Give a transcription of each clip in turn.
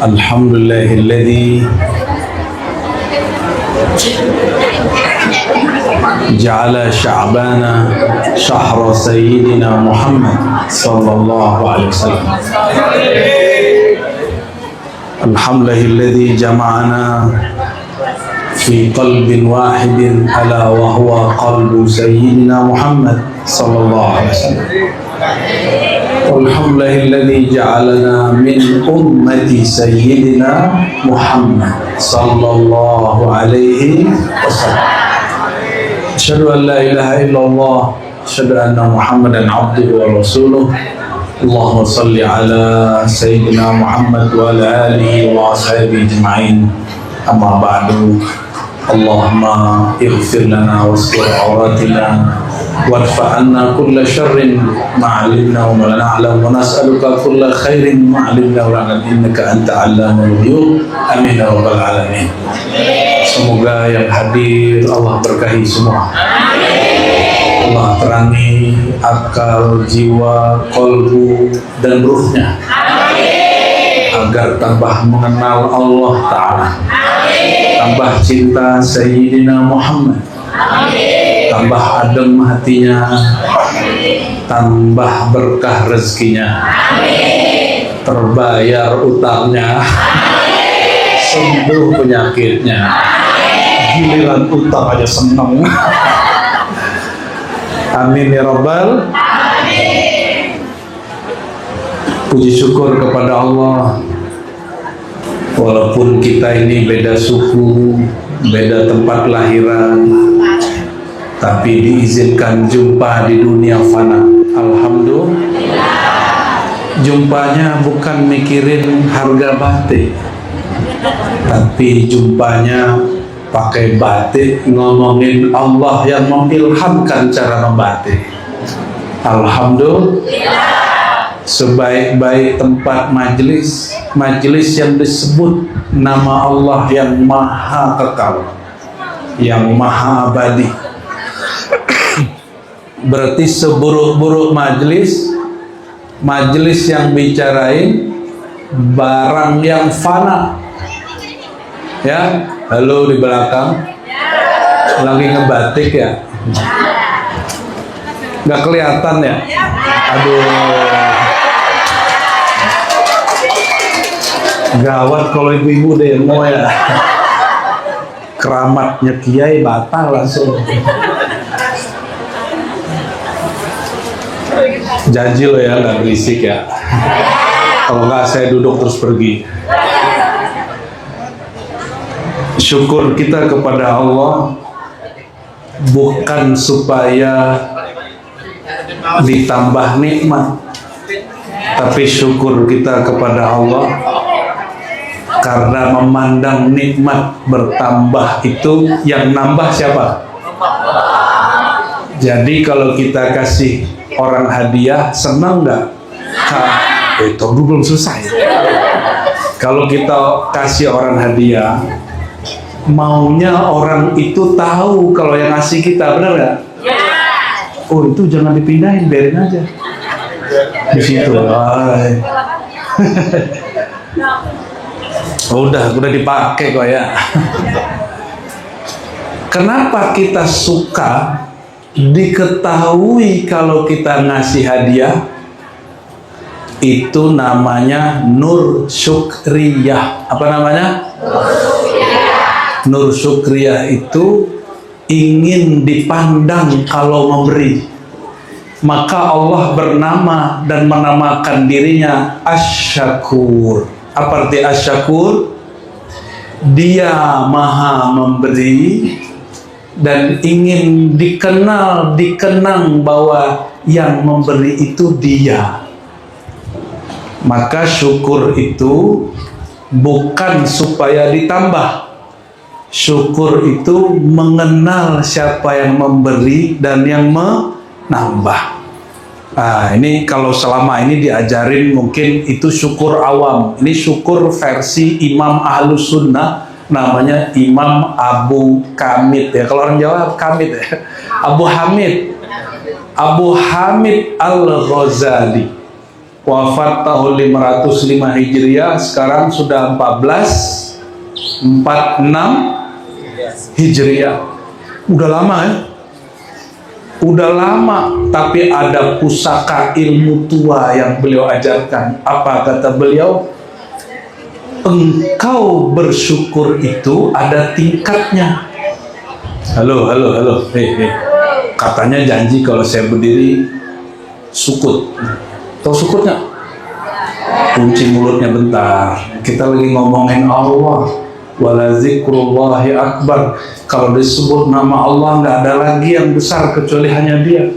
Alhamdulillahilladzi ja'ala sya'bana syahra sayyidina Muhammad sallallahu alaihi wasallam. Alhamdulillahilladzi jama'ana fi qalbin wahidin ala wa huwa qalbu sayyidina Muhammad sallallahu alaihi wasallam. Alhamdulillahilladzi ja'alana min ummati sayyidina Muhammad sallallahu alaihi wasallam. Asyhadu an la ilaha illallah, asyhadu anna Muhammadan abduhu wa rasuluh. Allahumma salli ala sayyidina Muhammad wa ala alihi wa ashabihi ajma'in. Amma ba'du. Allahumma ighfir lana wastur awratina warfa' anna kulla syarrin ma'alimna wa la na'lam wa nas'aluka kulla khairin ma'alimna wa la innaka anta 'allamul ghuyub. Amin ya rabbal alamin. Semoga yang hadir Allah berkahi semua. Allah terangi akal, jiwa, kolbu dan ruhnya agar tambah mengenal Allah Ta'ala, tambah cinta Sayyidina Muhammad, tambah adem hatinya, tambah berkah rezekinya, terbayar utangnya, sembuh penyakitnya, giliran utang aja seneng. Amin ya rabbal. Puji syukur kepada Allah, walaupun kita ini beda suku, beda tempat lahiran, tapi diizinkan jumpa di dunia fana. Alhamdulillah. Jumpanya bukan mikirin harga batik, tapi jumpanya pakai batik, ngomongin Allah yang mengilhamkan cara membatik. Alhamdulillah. Sebaik-baik tempat majelis, majelis yang disebut nama Allah yang maha kekal, yang maha abadi. Berarti seburuk-buruk majelis, majelis yang bicarain barang yang fana. Ya, halo di belakang, lagi ngebatik ya? Nggak kelihatan ya? Aduh, gawat kalau ibu-ibu demo ya. Keramatnya kiai batal langsung. Janji lo ya, nggak berisik ya. Kalau nggak saya duduk terus pergi. Syukur kita kepada Allah bukan supaya ditambah nikmat, tapi syukur kita kepada Allah karena memandang nikmat bertambah itu yang nambah siapa? Jadi kalau kita kasih orang hadiah, senang nggak? Itu belum selesai. Kalau kita kasih orang hadiah, maunya orang itu tahu kalau yang ngasih kita, benar nggak? Oh itu jangan dipindahin, biarin aja di situ. Udah dipakai kok ya. Kenapa kita suka diketahui kalau kita ngasih hadiah? Itu namanya nur syukriyah. Apa namanya? Nur syukriyah itu ingin dipandang kalau memberi. Maka Allah bernama dan menamakan dirinya Asy-Syakur. Apa arti Asy-Syakur? Dia maha memberi dan ingin dikenang bahwa yang memberi itu dia. Maka syukur itu bukan supaya ditambah. Syukur itu mengenal siapa yang memberi dan yang menambah. Nah, ini kalau selama ini diajarin mungkin itu syukur awam. Ini syukur versi Imam Ahlus Sunnah, namanya Imam Abu Kamid ya. Kalau orang Jawa Kamid ya. Abu Hamid Al-Ghazali. wafat tahun 505 Hijriah, sekarang sudah 1446 Hijriah. Udah lama ya? Udah lama, tapi ada pusaka ilmu tua yang beliau ajarkan. Apa kata beliau? Engkau bersyukur itu ada tingkatnya. Halo. Katanya janji kalau saya berdiri sukut. Tahu sukut nggak? Kunci mulutnya bentar. Kita lagi ngomongin Allah. Wala zikrullahi akbar. Kalau disebut nama Allah nggak ada lagi yang besar kecuali hanya Dia.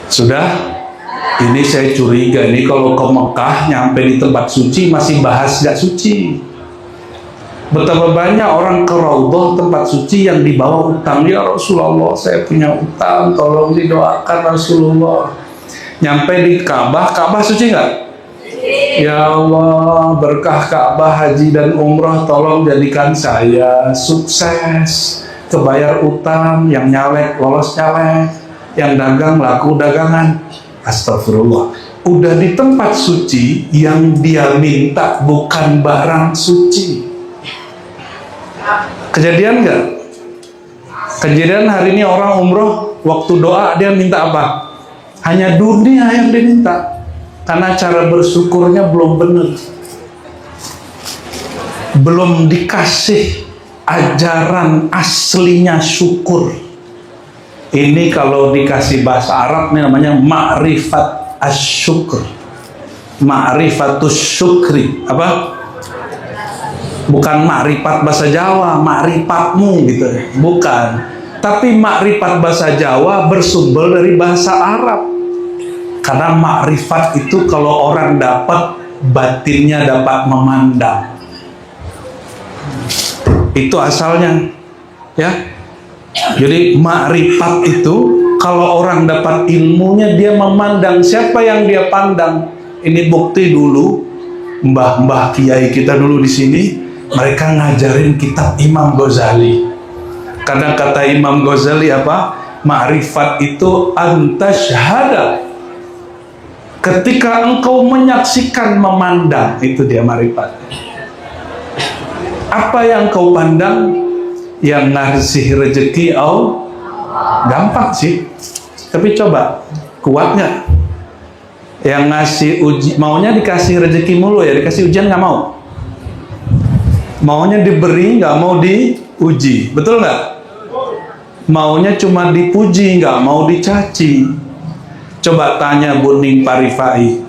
Sudah? Ini saya curiga ini kalau ke Mekah nyampe di tempat suci masih bahas gak suci. Betapa banyak orang ke Raudhah tempat suci yang dibawa utang. Ya Rasulullah, saya punya utang, tolong didoakan Rasulullah. Nyampe di Ka'bah, Ka'bah suci nggak? Ya Allah, berkah Ka'bah, haji dan umrah, tolong jadikan saya sukses, kebayar utang, yang nyalek lolos nyalek, yang dagang laku dagangan. Astagfirullah, udah di tempat suci yang dia minta bukan barang suci. Kejadian nggak? Kejadian hari ini orang umroh, waktu doa dia minta apa? Hanya dunia yang diminta, karena cara bersyukurnya belum benar, belum dikasih ajaran aslinya syukur. Ini kalau dikasih bahasa Arab ini namanya ma'rifat asyukur, ma'rifatus syukri. Apa? Bukan ma'rifat bahasa Jawa, ma'rifatmu gitu, bukan. Tapi ma'rifat bahasa Jawa bersumber dari bahasa Arab. Karena ma'rifat itu kalau orang dapat, batinnya dapat memandang. Itu asalnya, ya. Jadi ma'rifat itu kalau orang dapat ilmunya dia memandang. Siapa yang dia pandang? Ini bukti dulu mbah-mbah kiai kita dulu di sini, mereka ngajarin kitab Imam Ghazali. Karena kata Imam Ghazali apa? Ma'rifat itu antasyhada. Ketika engkau menyaksikan, memandang, itu dia ma'rifat. Apa yang kau pandang? Yang ngasih rezeki gampang sih, tapi coba kuat nggak? Yang ngasih uji, maunya dikasih rezeki mulu ya, dikasih ujian nggak mau, maunya diberi nggak mau diuji, betul nggak? Maunya cuma dipuji nggak mau dicaci. Coba tanya Buning Parifai,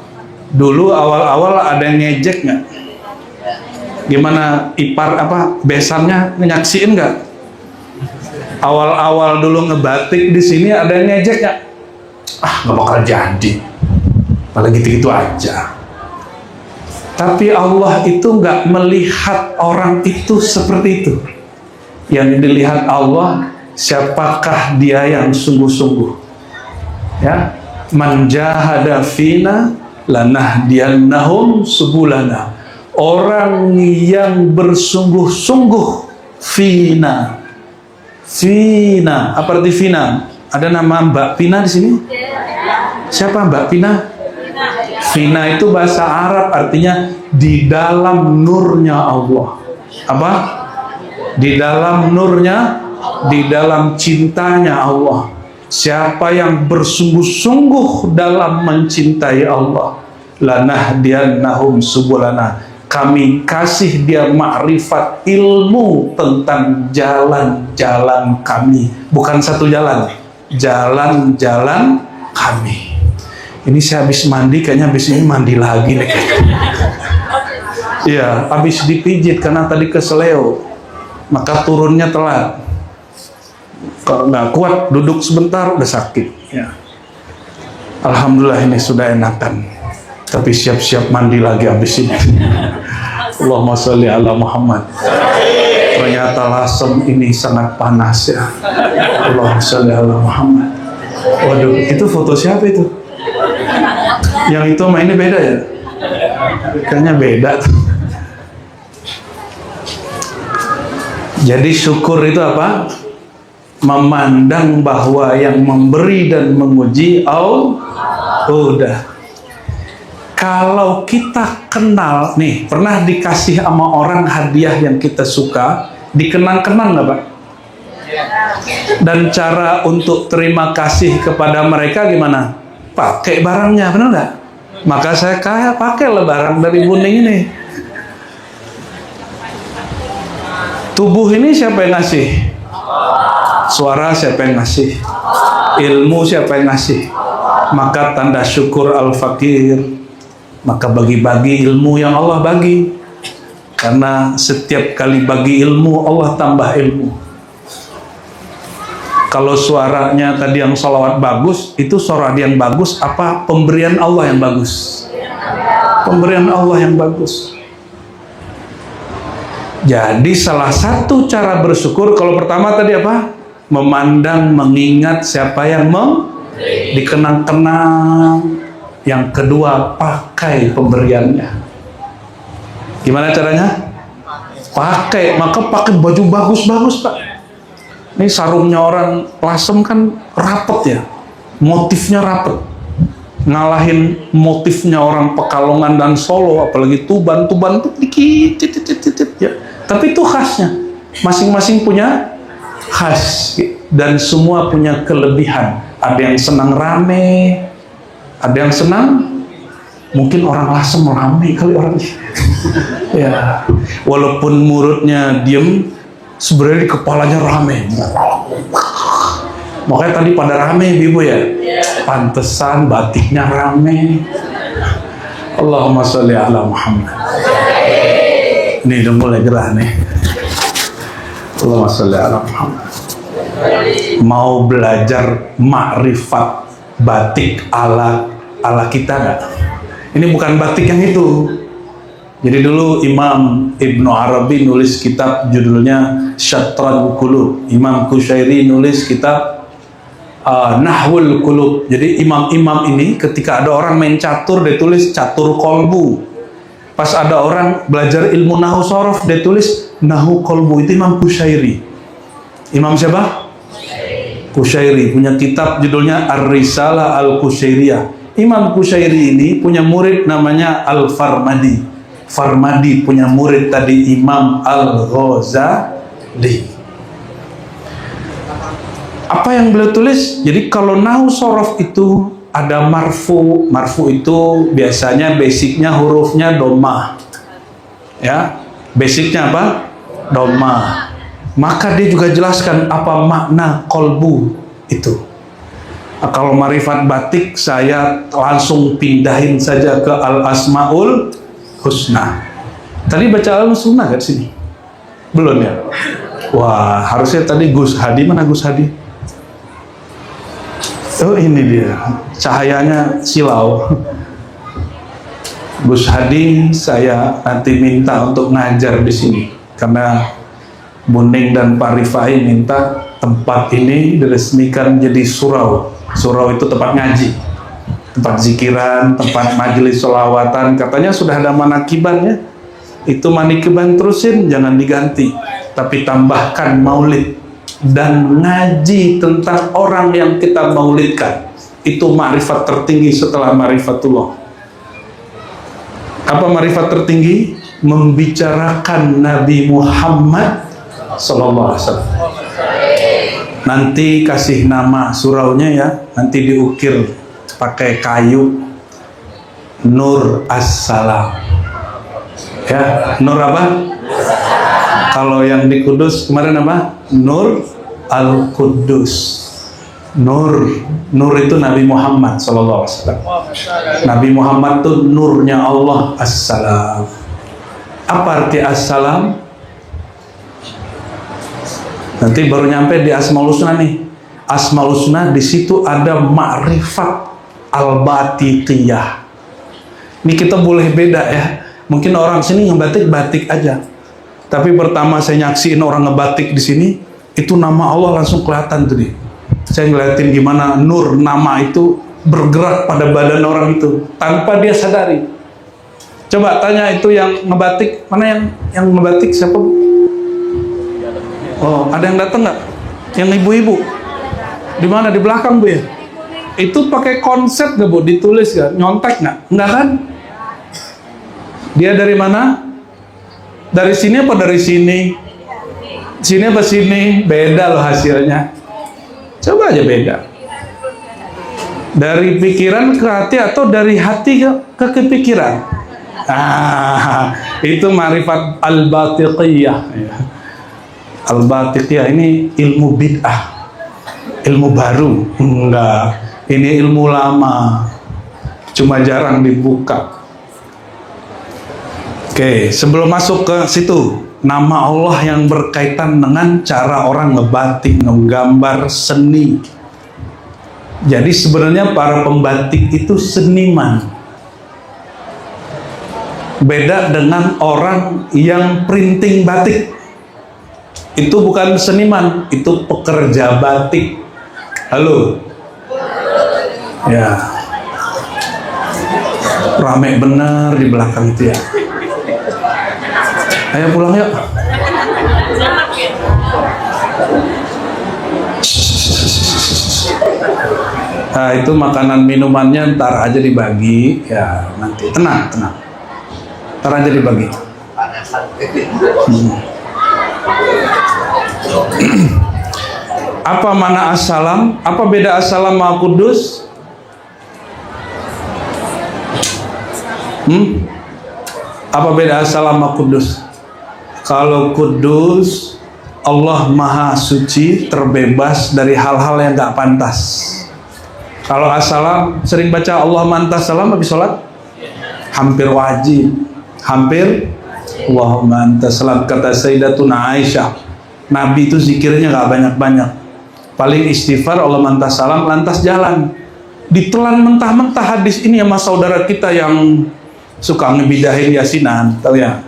dulu awal-awal ada yang ngejek nggak? Gimana ipar apa besannya, nyaksiin nggak? Awal-awal dulu ngebatik di sini ada yang ngejek nggak? Nggak bakal jadi, malah gitu-gitu aja. Tapi Allah itu nggak melihat orang itu seperti itu. Yang dilihat Allah, siapakah dia yang sungguh-sungguh? Ya, man jahada fina lanahdiyannahum subulana. Orang yang bersungguh-sungguh Fina. Apa arti Fina? Ada nama Mbak Fina di sini? Siapa Mbak Fina? Fina itu bahasa Arab artinya di dalam nurnya Allah. Apa? Di dalam nurnya, di dalam cintanya Allah. Siapa yang bersungguh-sungguh dalam mencintai Allah, lanahdiyannahum subulana. Kami kasih dia ma'rifat, ilmu tentang jalan-jalan kami. Bukan satu jalan, jalan-jalan kami. Ini saya habis mandi, kayaknya habis ini mandi lagi nih. Iya, habis dipijit karena tadi keseleo, maka turunnya telat. Kalau nggak kuat, duduk sebentar udah sakit. Ya. Alhamdulillah ini sudah enakan. Tapi siap-siap mandi lagi habis ini. Allahumma sholli ala Muhammad. Ternyata Lasem ini sangat panas ya. Allahumma sholli ala Muhammad. Waduh, itu foto siapa itu? Yang itu sama ini beda ya? Kayaknya beda tuh. Jadi syukur itu apa? Memandang bahwa yang memberi dan menguji Allah. Udah. Kalau kita kenal, nih, pernah dikasih sama orang hadiah yang kita suka, dikenang-kenang nggak Pak? Dan cara untuk terima kasih kepada mereka gimana? Pakai barangnya, benar nggak? Maka saya pakailah barang dari Buning ini. Tubuh ini siapa yang ngasih? Suara siapa yang ngasih? Ilmu siapa yang ngasih? Maka tanda syukur al-fakir, maka bagi-bagi ilmu yang Allah bagi. Karena setiap kali bagi ilmu, Allah tambah ilmu. Kalau suaranya tadi yang sholawat bagus, itu suara yang bagus apa pemberian Allah yang bagus? Pemberian Allah yang bagus. Jadi salah satu cara bersyukur, kalau pertama tadi apa? Memandang, mengingat siapa yang dikenang-kenang. Yang kedua, pakai pemberiannya. Gimana caranya? Pakai, maka pakai baju bagus-bagus Pak. Ini sarungnya orang Lasem kan rapet ya, motifnya rapet. Ngalahin motifnya orang Pekalongan dan Solo, apalagi Tuban itu dikit, ya. Tapi itu khasnya, masing-masing punya khas dan semua punya kelebihan. Ada yang senang rame, ada yang senang mungkin orang Lasem rame kali orangnya. Ya, walaupun mulutnya diem, sebenarnya di kepalanya rame. Makanya tadi pada rame Ibu ya. Pantesan batiknya rame. Allahumma sholli ala Muhammad. Ini udah mulai gerah nih. Allahumma sholli ala Muhammad. Mau belajar makrifat batik ala kita nggak? Ini bukan batik yang itu. Jadi dulu Imam Ibnu Arabi nulis kitab judulnya Syatrul Qulub. Imam Qushairi nulis kitab Nahwul Qulub. Jadi imam-imam ini ketika ada orang main catur, dia tulis catur kolbu. Pas ada orang belajar ilmu Nahwu Shorof, dia tulis Nahwu Kolbu. Itu Imam Qushairi. Imam siapa? Qushairi punya kitab judulnya Ar-Risalah Al-Qushairiyah. Imam Qushairi ini punya murid namanya Al-Farmadi. Farmadi punya murid tadi Imam Al-Ghazali. Apa yang beliau tulis? Jadi kalau Nahwu Shorof itu ada marfu. Marfu itu biasanya basicnya hurufnya dhammah. Ya, basicnya apa? Dhammah. Maka dia juga jelaskan apa makna kolbu itu. Nah, kalau marifat batik saya langsung pindahin saja ke Al-Asmaul Husna. Tadi baca Al-Husna gak sini? Belum ya? Wah, harusnya tadi Gus Hadi. Mana Gus Hadi? Oh ini dia, cahayanya silau. Gus Hadi saya nanti minta untuk ngajar di sini karena Buning dan Pak Rifai minta tempat ini diresmikan jadi surau. Surau itu tempat ngaji, tempat zikiran, tempat majelis sholawatan. Katanya sudah ada manakibannya. Itu manakiban terusin, jangan diganti, tapi tambahkan maulid dan ngaji tentang orang yang kita maulidkan. Itu ma'rifat tertinggi setelah ma'rifatullah. Apa ma'rifat tertinggi? Membicarakan Nabi Muhammad sallallahu alaihi wasallam. Nanti kasih nama suraunya ya, nanti diukir pakai kayu Nur As-Salam. Ya, Nur apa? Kalau yang di Kudus kemarin apa? Nur Al-Qudus. Nur itu Nabi Muhammad sallallahu alaihi wasallam. Nabi Muhammad itu nurnya Allah As-Salam. Apa arti As-Salam? Nanti baru nyampe di Asmaul Husna nih. Asmaul Husna di situ ada ma'rifat al-batitiyah. Ini kita boleh beda ya. Mungkin orang sini ngebatik batik aja. Tapi pertama saya nyaksiin orang ngebatik di sini, itu nama Allah langsung kelihatan tuh nih. Saya ngeliatin gimana nur nama itu bergerak pada badan orang itu tanpa dia sadari. Coba tanya itu yang ngebatik, mana yang ngebatik siapa? Oh, ada yang datang nggak? Yang ibu-ibu? Di mana? Di belakang Bu ya? Itu pakai konsep nggak Bu? Ditulis nggak? Nyontek nggak? Nggak kan? Dia dari mana? Dari sini apa dari sini? Sini apa sini? Beda loh hasilnya. Coba aja beda. Dari pikiran ke hati atau dari hati ke kepikiran? Itu ma'rifat al-batiqiyah. Al-batiqiyah ini ilmu bid'ah, ilmu baru. Enggak, ini ilmu lama, cuma jarang dibuka. Oke, sebelum masuk ke situ, nama Allah yang berkaitan dengan cara orang ngebatik, ngegambar seni. Jadi sebenarnya para pembatik itu seniman. Beda dengan orang yang printing batik. Itu bukan seniman, itu pekerja batik. Halo? Ya. Rame bener di belakang itu ya. Ayo pulang yuk. Nah, itu makanan minumannya ntar aja dibagi ya, nanti tenang ntar aja dibagi. Apa mana assalam? Apa beda assalam sama kudus? Apa beda assalam sama kudus? Kalau kudus, Allah maha suci, terbebas dari hal-hal yang gak pantas. Kalau assalam, sering baca Allah mantas salam habis sholat? Hampir wajib. Hampir Allahumma antas salam. Kata Sayyidatuna Aisyah, Nabi itu zikirnya gak banyak-banyak. Paling istighfar Allah mantas salam, lantas jalan. Ditelan mentah-mentah hadis ini sama saudara kita yang suka ngebidahin yasinan, tahu ya?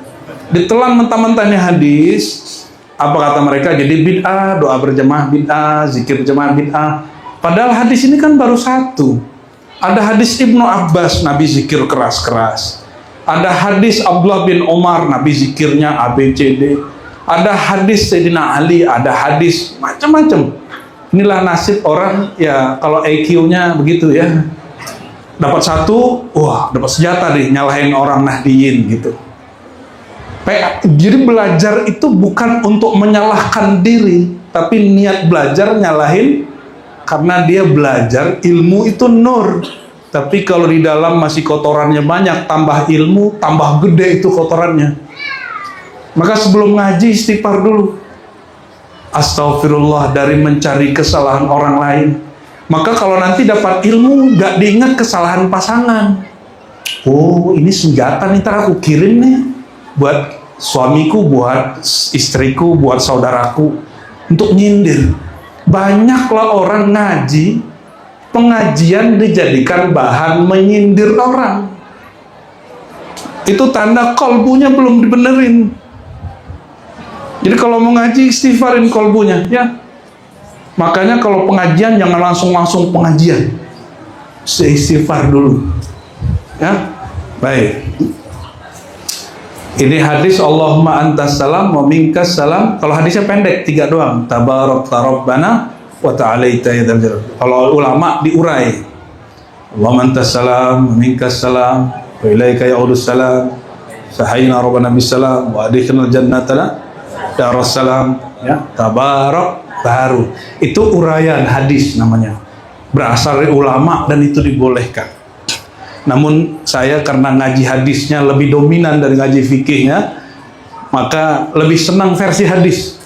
Ditelan mentah-mentahnya hadis. Apa kata mereka? Jadi bid'ah, doa berjamaah bid'ah, zikir berjamaah bid'ah. Padahal hadis ini kan baru satu. Ada hadis Ibnu Abbas, Nabi zikir keras-keras. Ada hadis Abdullah bin Umar, Nabi zikirnya ABCD. Ada hadis Sayyidina Ali, ada hadis macam-macam. Inilah nasib orang ya kalau IQ-nya begitu ya. Dapat satu, wah dapat senjata deh, nyalahin orang Nahdiyin gitu. Jadi belajar itu bukan untuk menyalahkan diri, tapi niat belajar nyalahin. Karena dia belajar, ilmu itu nur. Tapi kalau di dalam masih kotorannya banyak, tambah ilmu, tambah gede itu kotorannya. Maka sebelum ngaji istighfar dulu. Astaghfirullah dari mencari kesalahan orang lain. Maka kalau nanti dapat ilmu, gak diingat kesalahan pasangan. Oh ini senjata nih, ntar aku kirim nih. Buat suamiku, buat istriku, buat saudaraku. Untuk nyindir. Banyaklah orang ngaji, pengajian dijadikan bahan menyindir orang. Itu tanda kolbunya belum dibenerin. Jadi kalau mau ngaji, istighfarin kolbunya, ya. Makanya kalau pengajian jangan langsung pengajian. Istighfar dulu. Ya. Baik. Ini hadis Allahumma antas salam wa minkas salam. Kalau hadisnya pendek, 3 doang. Tabarakta Rabbana wa ta'alaita ya dzal jalal. Kalau ulama diurai. Allahumma antas salam wa minkas salam wa ilaika ya'udus salam. Sahayna Rabbana bis salam wa adkhilnal jannata darus salam. Ya, tabarak baru. Itu uraian hadis namanya. Berasal dari ulama dan itu dibolehkan. Namun saya karena ngaji hadisnya lebih dominan dari ngaji fikihnya, maka lebih senang versi hadis.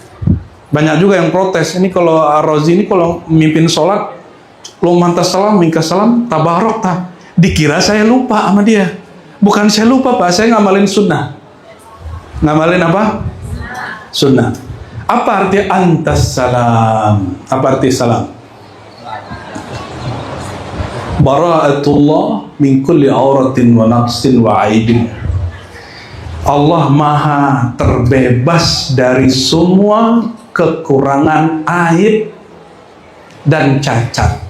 Banyak juga yang protes. Ini kalau Ar-Razi ini kalau mimpin sholat, lo mantas salam, minkas salam, tabarok ta. Dikira saya lupa sama dia. Bukan saya lupa Pak, saya ngamalin sunnah. Ngamalin apa? Sunnah. Apa arti antas salam? Apa arti salam? Bara'atullah min kulli auratin wa naqsin wa aibin. Allah maha terbebas dari semua kekurangan, aib dan cacat.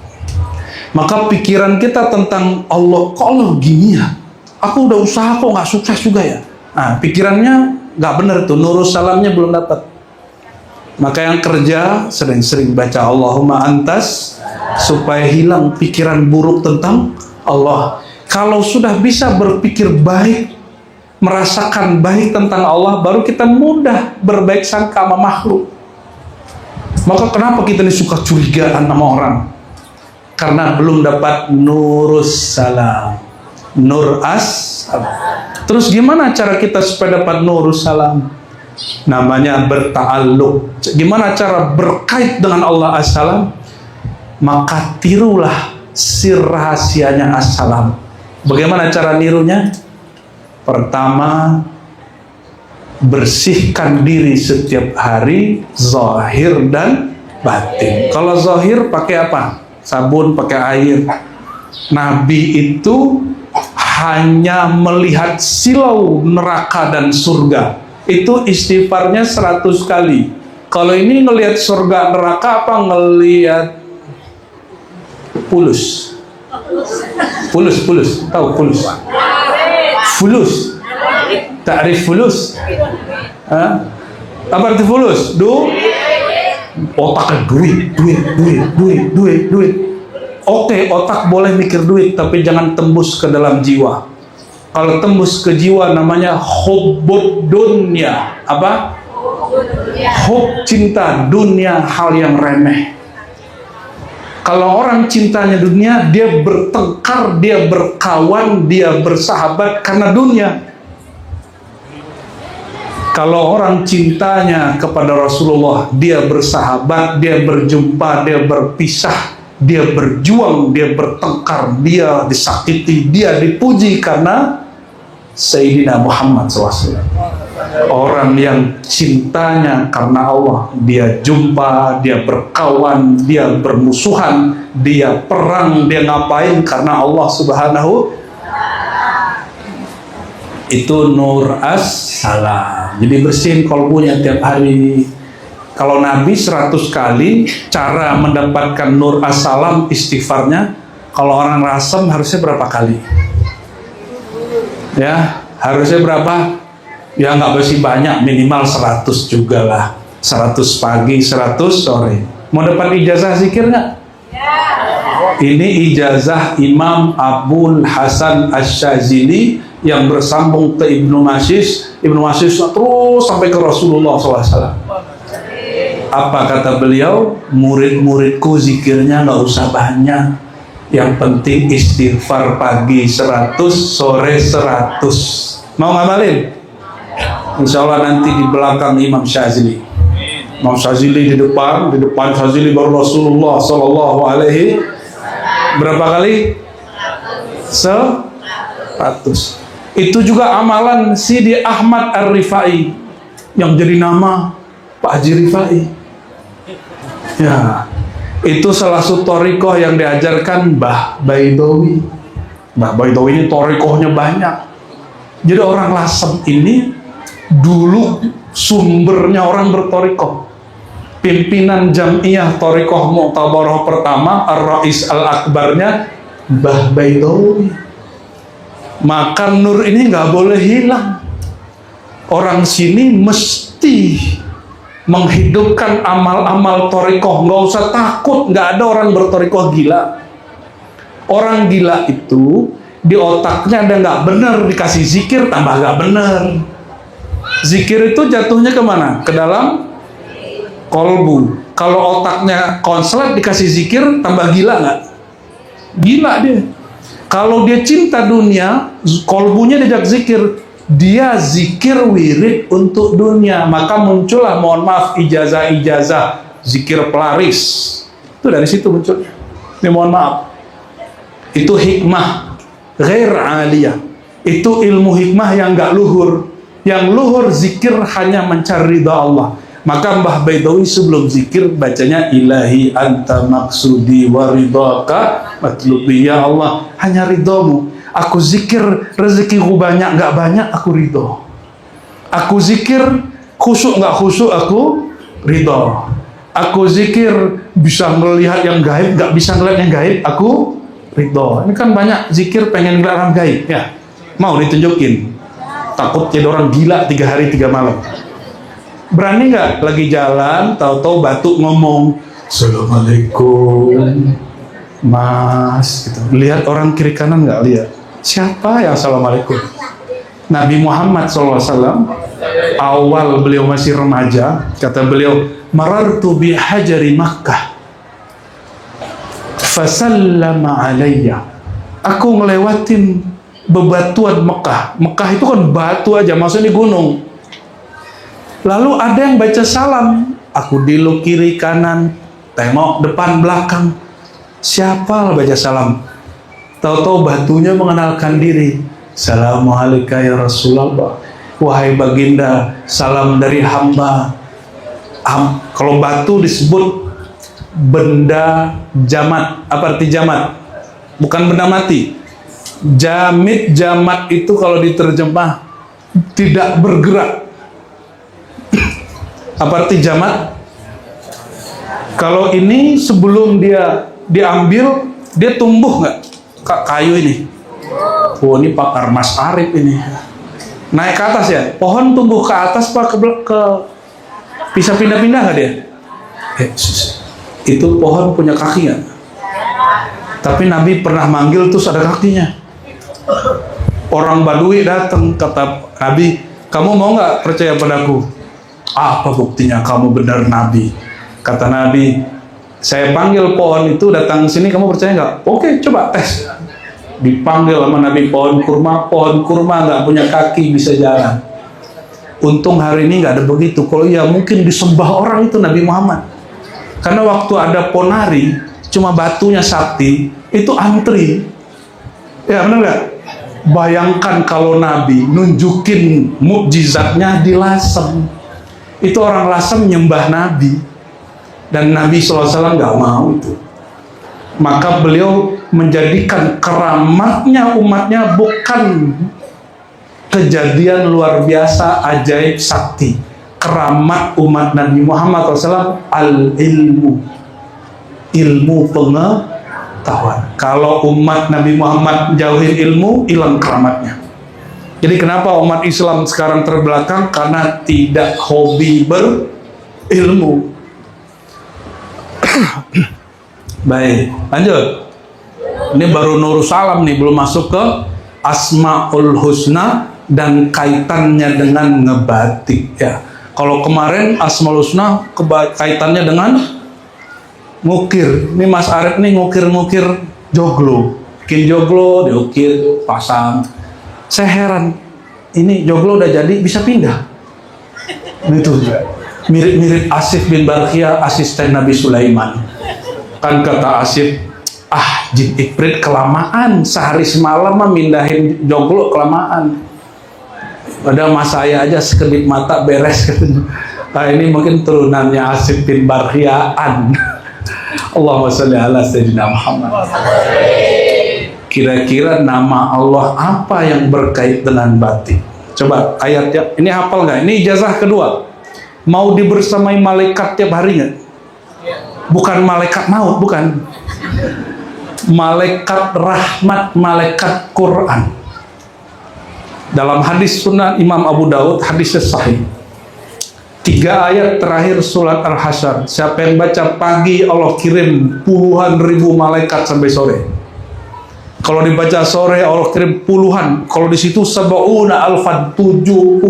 Maka pikiran kita tentang Allah, kok Allah gini ya? Aku udah usaha kok nggak sukses juga ya? Nah, pikirannya nggak bener tuh, nurus salamnya belum dapat. Maka yang kerja sering-sering baca Allahumma antas supaya hilang pikiran buruk tentang Allah. Kalau sudah bisa berpikir baik, merasakan baik tentang Allah, baru kita mudah berbaik sangka sama makhluk. Maka kenapa kita ini suka curigaan sama orang? Karena belum dapat nurus salam, nur as. Terus gimana cara kita supaya dapat nurus salam? Namanya berta'alluq. Gimana cara berkait dengan Allah as-salam? Maka tirulah sir rahasianya as-salam. Bagaimana cara nirunya? Pertama, bersihkan diri setiap hari, zahir dan batin. Kalau zahir pakai apa? Sabun, pakai air. Nabi itu hanya melihat silau neraka dan surga. Itu istighfarnya 100 kali. Kalau ini ngelihat surga neraka apa ngelihat fulus? Fulus, tahu fulus? Fulus. Ta'rif fulus? Hah? Apa arti fulus? Otaknya duit. Oke, otak boleh mikir duit, tapi jangan tembus ke dalam jiwa. Kalau tembus ke jiwa namanya hubbud dunya. Apa? Hub, cinta dunia, hal yang remeh. Kalau orang cintanya dunia, dia bertengkar, dia berkawan, dia bersahabat karena dunia. Kalau orang cintanya kepada Rasulullah, dia bersahabat, dia berjumpa, dia berpisah, dia berjuang, dia bertengkar, dia disakiti, dia dipuji karena Sayyidina Muhammad SAW. Orang yang cintanya karena Allah, dia jumpa, dia berkawan, dia bermusuhan, dia perang, dia ngapain karena Allah Subhanahu. Itu nur as-salam. Jadi bersihin kolbunya tiap hari. Kalau Nabi 100 kali, cara mendapatkan nur as-salam istighfarnya, kalau orang rasem harusnya berapa kali? Ya, harusnya berapa? Ya nggak bersih banyak, minimal 100 juga lah. 100 pagi, 100 sore. Mau dapat ijazah zikir nggak? Ini ijazah Imam Abul Hasan Asy-Syadzili yang bersambung ke Ibnu Masyis. Ibnu Masyis terus sampai ke Rasulullah SAW. Apa kata beliau? Murid-muridku zikirnya nggak usah banyak. Yang penting istighfar pagi 100, sore 100. Mau ngamalin? Insya Allah nanti di belakang Imam Syadzili. Imam Syadzili di depan Syadzili baru Rasulullah Sallallahu Alaihi. Berapa kali? 100. Itu juga amalan Sidi Ahmad Ar-Rifai yang jadi nama Pak Haji Rifai. Ya, itu salah satu thariqah yang diajarkan Mbah Baidawi. Mbah Baidawi ini thariqahnya banyak. Jadi orang Lasem ini dulu sumbernya orang berthariqah. Pimpinan Jam'iyah Thariqah Mu'tabarah pertama, Ar-Rais Al-Akbarnya Mbah Baidawi. Maka nur ini nggak boleh hilang. Orang sini mesti menghidupkan amal-amal thariqah. Nggak usah takut, nggak ada orang berthariqah gila. Orang gila itu di otaknya ada nggak benar, dikasih zikir tambah nggak benar. Zikir itu jatuhnya kemana? Ke dalam kolbu. Kalau otaknya konslet dikasih zikir tambah gila nggak? Gila dia. Kalau dia cinta dunia, kolbunya diajak zikir, dia zikir wirid untuk dunia, maka muncullah, mohon maaf, ijazah-ijazah zikir pelaris. Itu dari situ munculnya. Ini mohon maaf. Itu hikmah ghair aliyah. Itu ilmu hikmah yang nggak luhur. Yang luhur zikir hanya mencari ridha Allah. Maka Mbah Baidawi sebelum zikir bacanya ilahi anta maksudi wa ridhaka matlubi, ya Allah hanya ridhamu. Aku zikir rezekiku banyak nggak banyak aku ridho. Aku zikir khusyuk nggak khusyuk aku ridho. Aku zikir bisa melihat yang gaib nggak bisa melihat yang gaib aku ridho. Ini kan banyak zikir pengen ngeliat orang gaib ya. Mau ditunjukin? Takut jadi orang gila 3 hari 3 malam. Berani nggak lagi jalan tahu-tahu batuk ngomong Assalamualaikum, Mas, gitu. Lihat orang kiri kanan nggak lihat. Siapa yang assalamualaikum? Nabi Muhammad SAW, awal beliau masih remaja, kata beliau, marartu bi hajari Makkah, fasallama alayya. Aku ngelewatin bebatuan Mekah. Mekah itu kan batu aja, maksudnya gunung. Lalu ada yang baca salam. Aku diluk kiri kanan, tengok depan belakang. Siapa baca salam? Tahu-tahu batunya mengenalkan diri. Assalamualaikum ya Rasulullah. Wahai baginda, salam dari hamba. Kalau batu disebut benda jamat. Apa arti jamat? Bukan benda mati. Jamit, jamat itu kalau diterjemah tidak bergerak. Apa arti jamat? Kalau ini sebelum dia diambil, dia tumbuh nggak? Kayu ini. Oh, ini pakar Mas Arif ini. Naik ke atas ya? Pohon tumbuh ke atas pak ke bisa pindah-pindah nggak dia? Itu pohon punya kaki nggak? Tapi Nabi pernah manggil terus ada kakinya. Orang Badui datang, kata Nabi, kamu mau nggak percaya padaku? Apa buktinya kamu benar Nabi? Kata Nabi, saya panggil pohon itu datang sini, kamu percaya nggak? Oke, coba tes. Dipanggil sama Nabi pohon kurma nggak punya kaki bisa jalan. Untung hari ini nggak ada begitu. Kalau ya mungkin disembah orang itu Nabi Muhammad. Karena waktu ada ponari, cuma batunya sakti, itu antri. Ya benar nggak? Bayangkan kalau Nabi nunjukin mukjizatnya di Lasem. Itu orang Lasem nyembah Nabi. Dan Nabi SAW nggak mau itu. Maka beliau menjadikan keramatnya umatnya bukan kejadian luar biasa, ajaib, sakti. Keramat umat Nabi Muhammad SAW al-ilmu. Ilmu pengetahuan. Kalau umat Nabi Muhammad jauhin ilmu, hilang keramatnya. Jadi kenapa umat Islam sekarang terbelakang? Karena tidak hobi berilmu. Baik, lanjut. Ini baru Nurul Salam nih, belum masuk ke Asmaul Husna dan kaitannya dengan ngebatik ya. Kalau kemarin Asmaul Husna kaitannya dengan ngukir. Ini Mas Arif nih ngukir-ngukir joglo. Bikin joglo, diukir, pasang. Saya heran, ini joglo udah jadi bisa pindah. Itu mirip-mirip Asif bin Barkhia, asisten Nabi Sulaiman. Kan kata Asif, jin Ifrit kelamaan, sehari semalam mah mindahin joglo kelamaan. Padahal mas saya aja sekedip mata beres. Nah ini mungkin turunannya Asif bin Barkhiaan. Allahumma sholli ala sayyidina Muhammad. Kira-kira nama Allah apa yang berkait dengan batik? Coba ayatnya, ini hafal nggak? Ini ijazah kedua. Mau dibersamai malaikat tiap hari nggak? Bukan malaikat maut, bukan. Malaikat rahmat, malaikat Quran. Dalam hadis sunan Imam Abu Daud, hadisnya sahih. 3 ayat terakhir surat Al-Hasyr. Siapa yang baca pagi, Allah kirim puluhan ribu malaikat sampai sore. Kalau dibaca sore, Allah kirim puluhan. Kalau di situ sab'una alfan, 70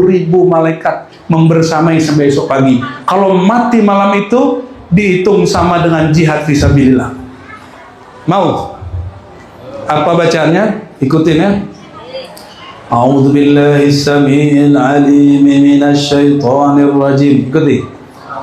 ribu malaikat membersamai sampai esok pagi. Kalau mati malam itu, dihitung sama dengan jihad fisabilillah. Mau? Apa bacaannya? Ikutin ya. A'udzu billahi samiil 'aliim minasy syaithaanir rajiim. Ikuti.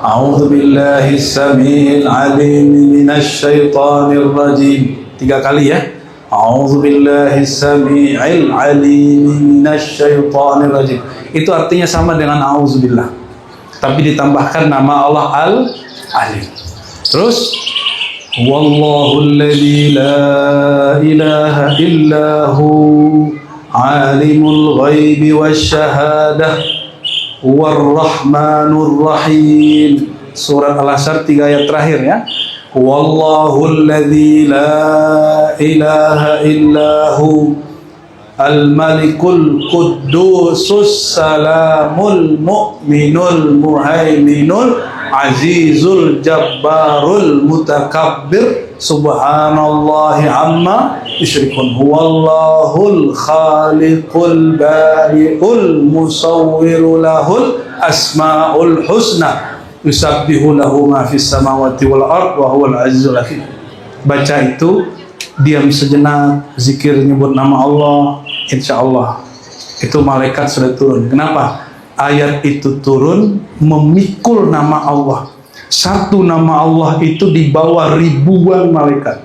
A'udzu billahi samiil 'aliim minasy syaithaanir rajiim. 3 kali ya. A'udzu billahi samiil 'aliim minasy syaithaanir rajiim. Itu artinya sama dengan a'udzubillah. Tapi ditambahkan nama Allah Al-Alim. Terus wallahu alladzi la ilaha illahu alimul ghaibi wasyahadah warrahmanur rahim. Surat Al-Hasyr 3 ayat terakhir ya. Wallahu alladzi la ilaha illahu al-malikul quddusus salamul mu'minul muhaiminul azizul jabbarul mutakabbir Subhanallahi amma yusyrikun. Huwallahul khaliqul bari'ul musawwiru lahul asmaul husna yusabbihu lahu ma fis samawati wal ard wa huwal azizul hakim. Baca itu, diam sejenak, zikir nyebut nama Allah, insyaallah itu malaikat sudah turun. Kenapa? Ayat itu turun memikul nama Allah. Satu nama Allah itu dibawa ribuan malaikat.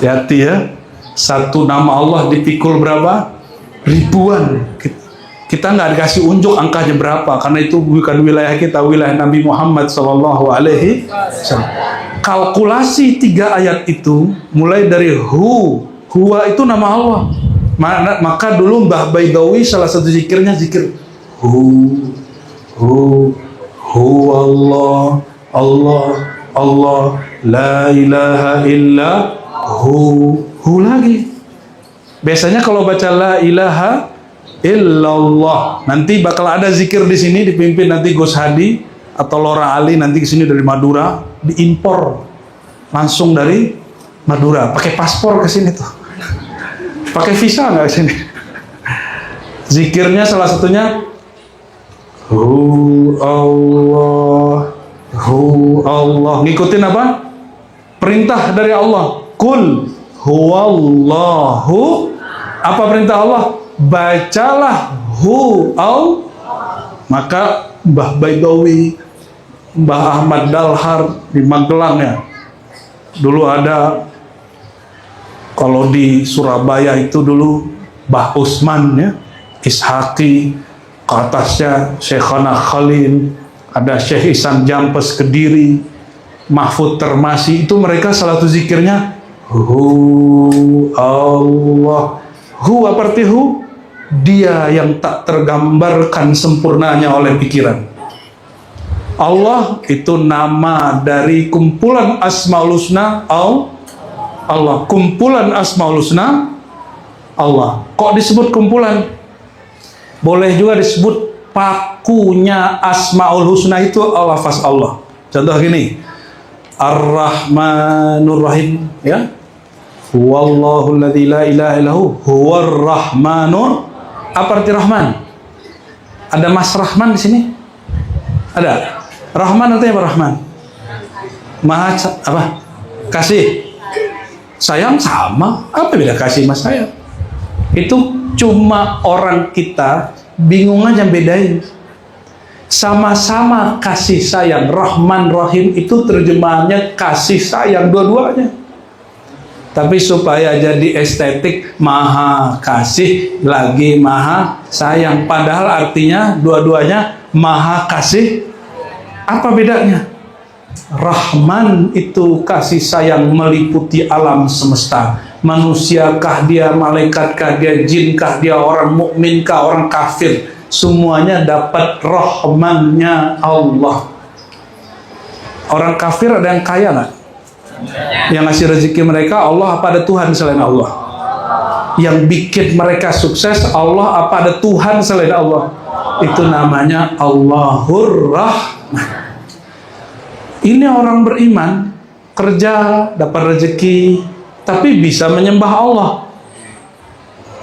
Hati-hati ya. Satu nama Allah dipikul berapa? Ribuan. Kita nggak dikasih unjuk angkanya berapa, karena itu bukan wilayah kita, wilayah Nabi Muhammad SAW. Kalkulasi 3 ayat itu, mulai dari huwa itu nama Allah. Maka dulu Mbah Baidawi salah satu zikirnya zikir Allah, Allah, Allah, la ilaha illa hu lagi. Biasanya kalau baca la ilaha illallah, nanti bakal ada zikir di sini dipimpin nanti Gus Hadi atau Lora Ali nanti ke sini dari Madura, diimpor langsung dari Madura, pakai paspor ke sini tuh. Pakai visa nggak ke sini? Zikirnya salah satunya Allah. Ngikutin apa? Perintah dari Allah. Kul huwallahu. Apa perintah Allah? Bacalah Maka Mbah Baidawi, Mbah Ahmad Dalhar di Magelang ya, dulu ada, kalau di Surabaya itu dulu Mbah Usman ya, Ishaqi, ke atasnya Syekhana Khalil, ada Syekh Ihsan Jampes Kediri, Mahfud Termasi, itu mereka salah satu zikirnya Allah. Apa arti Dia yang tak tergambarkan sempurnanya oleh pikiran. Allah itu nama dari kumpulan Asmaul Husna Allah. Kumpulan Asmaul Husna Allah. Kok disebut kumpulan? Boleh juga disebut pakunya Asmaul Husna itu lafaz Allah. Contoh gini, Ar-Rahmanur Rahim ya. Wallahu alladzi la ilaha illahu huwar rahmanur. Apa arti Rahman? Ada Mas Rahman di sini? Ada? Rahman artinya apa Rahman? Maha apa? Kasih. Sayang sama. Apa beda kasih sama sayang? Itu cuma orang kita bingung aja bedain. Sama-sama kasih sayang. Rahman Rahim itu terjemahannya kasih sayang dua-duanya. Tapi supaya jadi estetik, maha kasih lagi maha sayang. Padahal artinya dua-duanya maha kasih. Apa bedanya? Rahman itu kasih sayang meliputi alam semesta. Manusiakah dia, malaikatkah dia, jinkah dia, orang mukminkah, orang kafir, semuanya dapat rahmannya Allah. Orang kafir ada yang kaya nggak? Yang ngasih rezeki mereka Allah apa ada Tuhan selain Allah? Yang bikin mereka sukses Allah apa ada Tuhan selain Allah? Itu namanya Allahur Rahman. Ini orang beriman, kerja dapat rezeki, tapi bisa menyembah Allah.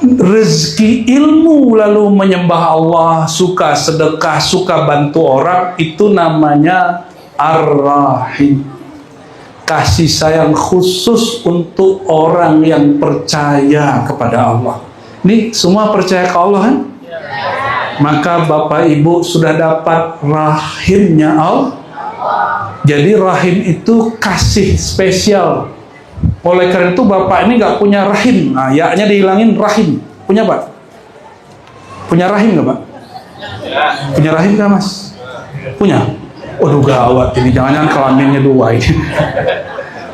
Rezeki ilmu lalu menyembah Allah, suka sedekah, suka bantu orang, itu namanya Ar-Rahim. Kasih sayang khusus untuk orang yang percaya kepada Allah. Ini semua percaya ke Allah kan? Maka Bapak Ibu sudah dapat rahimnya Allah. Jadi rahim itu kasih spesial. Oleh karena itu Bapak ini nggak punya rahim. Nah, ya-nya dihilangin rahim. Punya Pak? Punya rahim nggak Pak? Punya rahim nggak Mas? Punya? Waduh gawat ini, jangan-jangan kelaminnya dua ini.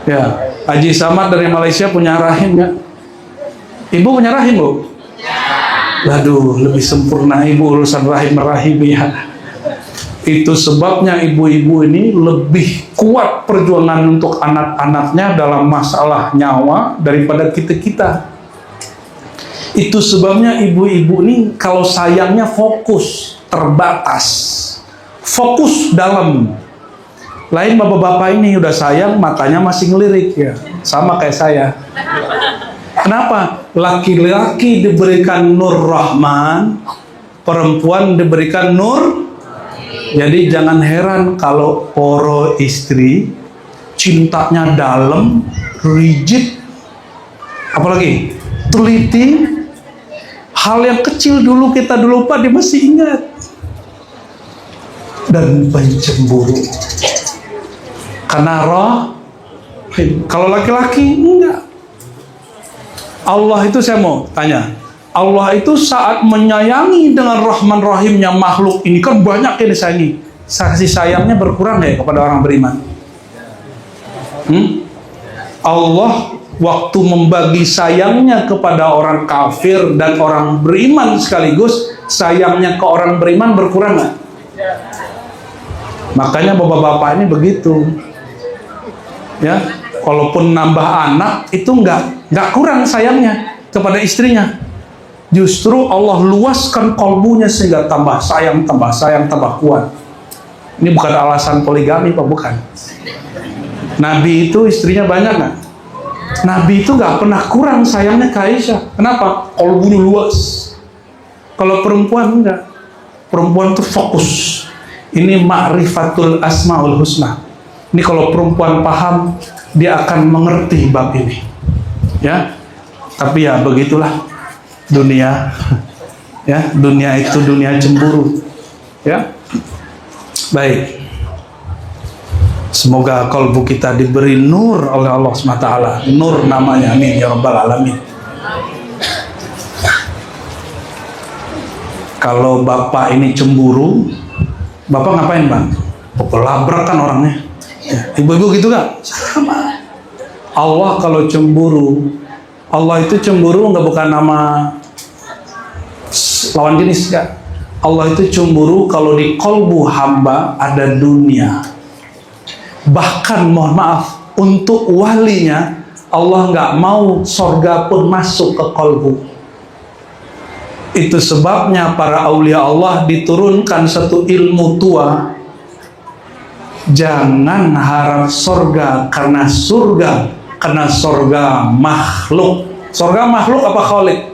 Ya, Haji Samad dari Malaysia punya rahim nggak? Ibu punya rahim Bu? Waduh, lebih sempurna ibu urusan rahim ya. Itu sebabnya ibu-ibu ini lebih kuat perjuangan untuk anak-anaknya dalam masalah nyawa daripada kita-kita. Itu sebabnya ibu-ibu ini kalau sayangnya fokus, terbatas. Fokus dalam. Lain bapak-bapak ini udah sayang, matanya masih ngelirik ya, sama kayak saya. Kenapa? Laki-laki diberikan nur Rahman, perempuan diberikan nur. Jadi jangan heran kalau poro istri cintanya dalam, rigid, apalagi teliti. Hal yang kecil dulu kita lupa, dia masih ingat. Dan pencemburu. Karena kalau laki-laki enggak. Allah itu, saya mau tanya, Allah itu saat menyayangi dengan Rahman Rahimnya makhluk ini, kan banyak yang disayangi, kasih sayangnya berkurang ya kepada orang beriman? Allah waktu membagi sayangnya kepada orang kafir dan orang beriman sekaligus, sayangnya ke orang beriman berkurang nggak? Makanya bapak-bapak ini begitu. Ya, walaupun nambah anak itu nggak kurang sayangnya kepada istrinya. Justru Allah luaskan kalbunya sehingga tambah sayang, tambah kuat. Ini bukan alasan poligami, Pak, bukan. Nabi itu istrinya banyak nggak? Nabi itu nggak pernah kurang sayangnya ke Aisyah. Kenapa? Kalbunya luas. Kalau perempuan enggak. Perempuan itu fokus. Ini ma'rifatul asmaul husna. Ini kalau perempuan paham, dia akan mengerti bab ini. Ya, tapi ya begitulah dunia. Ya, dunia itu dunia cemburu. Ya, baik. Semoga kalbu kita diberi nur oleh Allah SWT. Nur namanya, amin ya rabbal alamin. Kalau bapak ini cemburu, bapak ngapain, Bang? Labrak kan orangnya. Ya, ibu-ibu gitu gak? Sama. Allah kalau cemburu, Allah itu cemburu nggak bukan nama lawan jenis, gak? Allah itu cemburu kalau di kolbu hamba ada dunia. Bahkan mohon maaf, untuk walinya Allah nggak mau sorga pun masuk ke kolbu. Itu sebabnya para aulia Allah diturunkan satu ilmu tua. Jangan harap sorga karena sorga makhluk. Sorga makhluk apa khalik?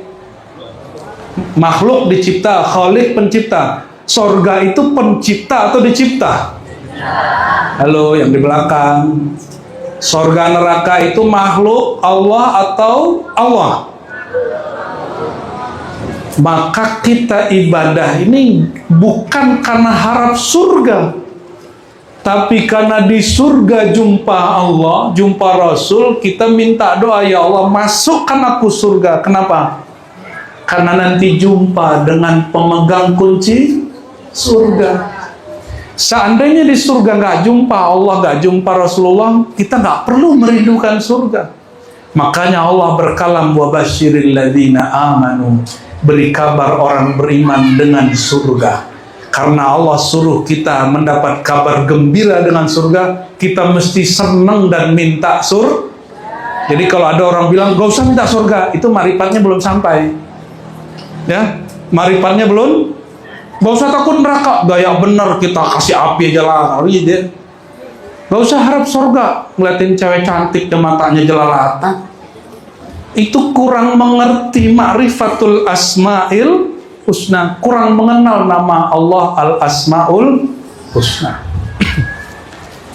Makhluk dicipta, khalik pencipta. Sorga itu pencipta atau dicipta? Halo yang di belakang. Sorga neraka itu makhluk Allah atau Allah? Maka kita ibadah ini bukan karena harap surga, tapi karena di surga jumpa Allah, jumpa Rasul, kita minta doa, ya Allah masukkan aku surga. Kenapa? Karena nanti jumpa dengan pemegang kunci surga. Seandainya di surga nggak jumpa Allah, nggak jumpa Rasulullah, kita nggak perlu merindukan surga. Makanya Allah berkalam, wa basyiril ladzina amanu, beri kabar orang beriman dengan surga. Karena Allah suruh kita mendapat kabar gembira dengan surga, kita mesti senang dan minta surga. Jadi kalau ada orang bilang gak usah minta surga, itu marifatnya belum sampai. Ya, marifatnya belum. Gak usah takut neraka, gaya bener kita kasih api aja lah. Gak usah harap surga, ngeliatin cewek cantik dan matanya jelalatan. Itu kurang mengerti ma'rifatul asma'il husna, kurang mengenal nama Allah al-asma'ul husna.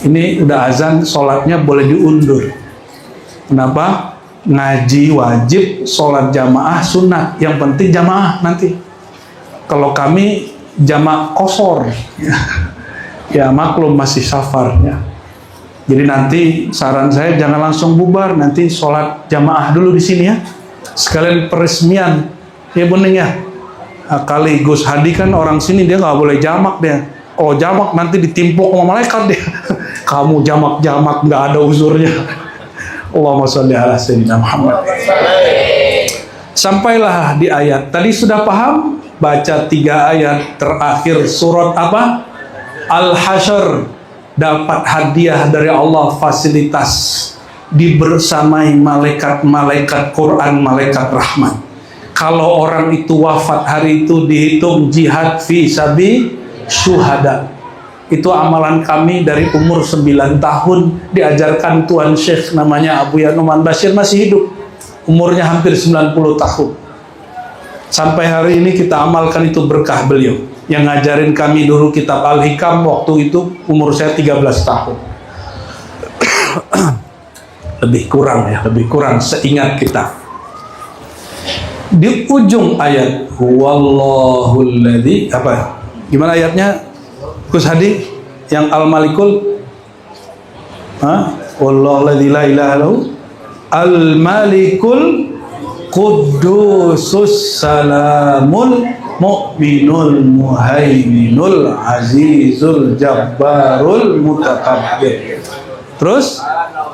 Ini udah azan, sholatnya boleh diundur. Kenapa? Ngaji wajib, sholat jamaah sunat. Yang penting jamaah nanti. Kalau kami jamaah kosor, ya maklum masih safar ya. Jadi nanti saran saya jangan langsung bubar, nanti sholat jamaah dulu di sini ya. Sekalian peresmian, ya bening ya. Kali Gus Hadi kan orang sini, dia nggak boleh jamak dia. Kalau jamak nanti ditimpuk sama malaikat dia. Kamu jamak nggak ada uzurnya. Allahumma sholli ala sayyidina Muhammad. Sampailah di ayat tadi, sudah paham? Baca 3 ayat terakhir surat apa? Al-Hasyr. Dapat hadiah dari Allah, fasilitas dibersamai malaikat-malaikat Quran, malaikat rahmat. Kalau orang itu wafat hari itu dihitung jihad fi sabi syuhada. Itu amalan kami dari umur 9 tahun, diajarkan Tuan Syekh namanya Abu Yanuman Bashir, masih hidup, umurnya hampir 90 tahun. Sampai hari ini kita amalkan, itu berkah beliau yang ngajarin kami dulu kitab Al-Hikam. Waktu itu umur saya 13 tahun. Lebih kurang seingat kita. Di ujung ayat huwallahul ladzi, apa? Gimana ayatnya? Gus Hadi yang Al-Malikul, wallahu ladzi la ilaha illahu Al-Malikul Qudusus Salamul Mu'minul Muhaiminul Azizul Jabbarul Mutakabbir. Terus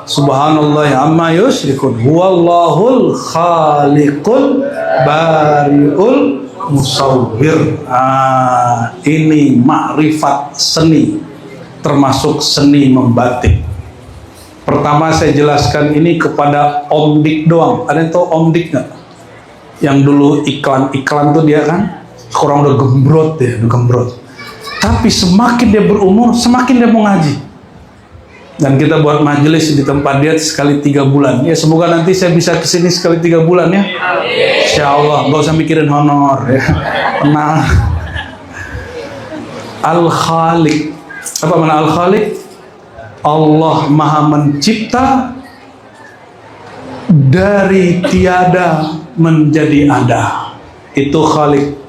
subhanallah amma yusyrikun huwallahul khaliqul bari'ul musawwir. Ini makrifat seni, termasuk seni membatik. Pertama saya jelaskan ini kepada Om Dik doang. Ada yang tahu Om Dik nggak? Yang dulu iklan tuh dia kan kurang udah gembrot ya, tapi semakin dia berumur semakin dia mau ngaji. Dan kita buat majelis di tempat dia sekali 3 bulan. Ya semoga nanti saya bisa kesini sekali 3 bulan ya. Insya Allah, gak usah mikirin honor ya. Tenang. Al-Khaliq. Apa mana Al-Khaliq? Allah Maha Mencipta dari tiada menjadi ada. Itu Khaliq.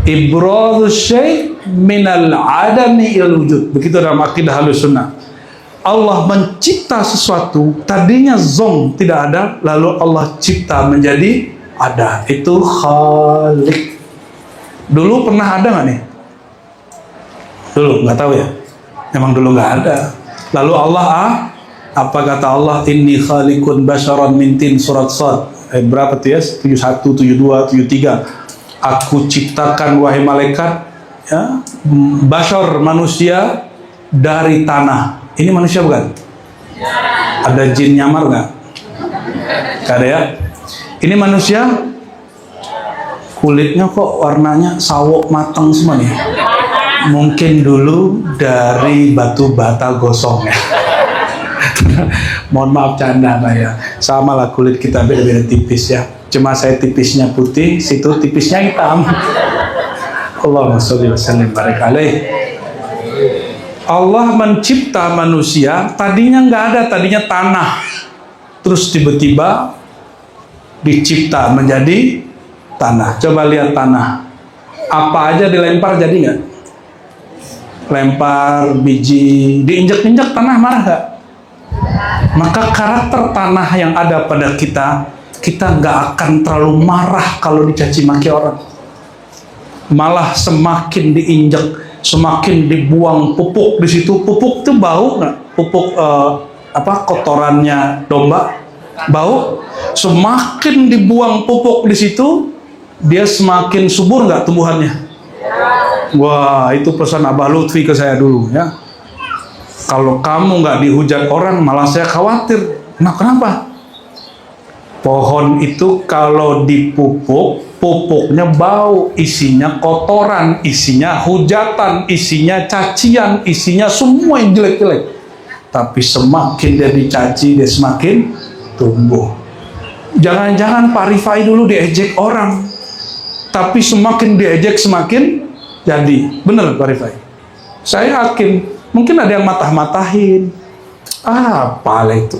Ibradus syai' minal adami il wujud. Begitu dalam akidah Ahlussunnah. Allah mencipta sesuatu, tadinya zong, tidak ada, lalu Allah cipta menjadi ada. Itu Khaliq. Dulu pernah ada nggak nih? Dulu nggak tahu ya. Memang dulu nggak ada. Lalu Allah apa kata Allah? Inni khaliqun basyaran min tin, surat Shad. Berapa tuh ya? 71, 72, 73. Aku ciptakan wahai malaikat, ya, basyar manusia dari tanah. Ini manusia bukan? Ada jin nyamar nggak? Nggak ada ya. Ini manusia, kulitnya kok warnanya sawo matang semua nih. Mungkin dulu dari batu bata gosong ya. Mohon maaf canda Pak ya. Sama lah kulit kita beda-beda tipis ya. Cuma saya tipisnya putih, situ tipisnya hitam. Allahumma sholli wa sallim barik alaih. Allah mencipta manusia, tadinya nggak ada, tadinya tanah. Terus tiba-tiba dicipta menjadi tanah. Coba lihat tanah. Apa aja dilempar jadi nggak? Lempar biji, diinjak-injak tanah marah nggak? Maka karakter tanah yang ada pada kita nggak akan terlalu marah kalau dicaci maki orang. Malah semakin diinjak, semakin dibuang pupuk di situ. Pupuk tuh bau nggak? Pupuk kotorannya domba bau. Semakin dibuang pupuk di situ, dia semakin subur nggak tumbuhannya? Wah, itu pesan Abah Lutfi ke saya dulu ya. Kalau kamu nggak dihujat orang, malah saya khawatir. Nah, kenapa? Pohon itu kalau dipupuk, pupuknya bau, isinya kotoran, isinya hujatan, isinya cacian, isinya semua yang jelek-jelek. Tapi semakin dia dicaci, dia semakin tumbuh. Jangan-jangan Pak Rifai dulu diejek orang, tapi semakin diejek semakin jadi. Bener Pak Rifai? Saya yakin, mungkin ada yang matah-matahin. Apalah itu.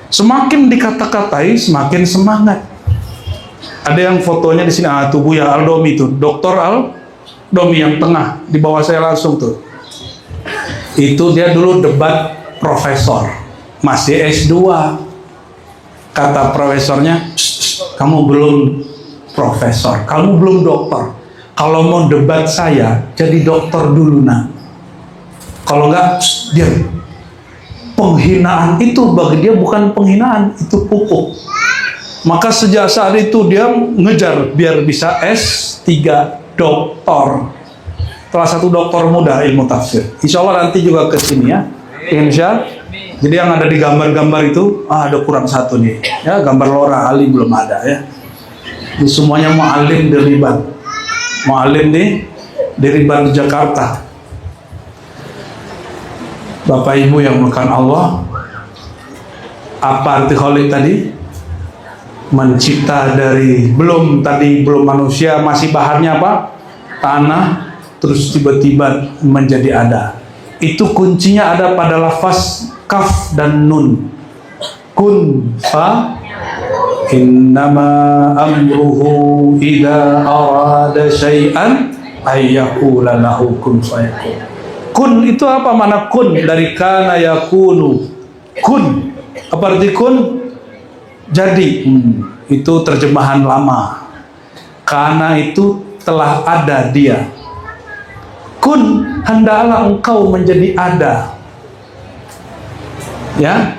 Semakin dikata-katai, semakin semangat. Ada yang fotonya di sini, tubuh ya Aldomi itu, Dr. Aldomi yang tengah, di bawah saya langsung tuh. Itu dia dulu debat profesor, masih S2. Kata profesornya, kamu belum profesor, kamu belum doktor. Kalau mau debat saya, jadi dokter dulu nak. Kalau enggak, diam. Penghinaan itu bagi dia bukan penghinaan, itu pupuk. Maka sejak saat itu dia ngejar biar bisa S3 doktor. Salah satu doktor muda ilmu tafsir. Insya Allah nanti juga ke sini ya. Insya. Jadi yang ada di gambar-gambar itu, ada kurang satu nih. Ya, gambar Lora Ali belum ada ya. Ini semuanya mu'alim di Riban. Mu'alim di Riban Jakarta. Bapak Ibu yang melakukan Allah, apa arti Khalik tadi? Mencipta dari belum manusia, masih bahannya apa? Tanah, terus tiba-tiba menjadi ada. Itu kuncinya ada pada lafaz kaf dan nun. Kun fa innama amruhu idza arada syai'an ayyaqula lahu kun fayakun. Kun itu apa makna kun? Dari kana yakunu. Kun. Apa arti kun? Jadi. Itu terjemahan lama. Kana itu telah ada dia. Kun, hendaklah engkau menjadi ada. Ya.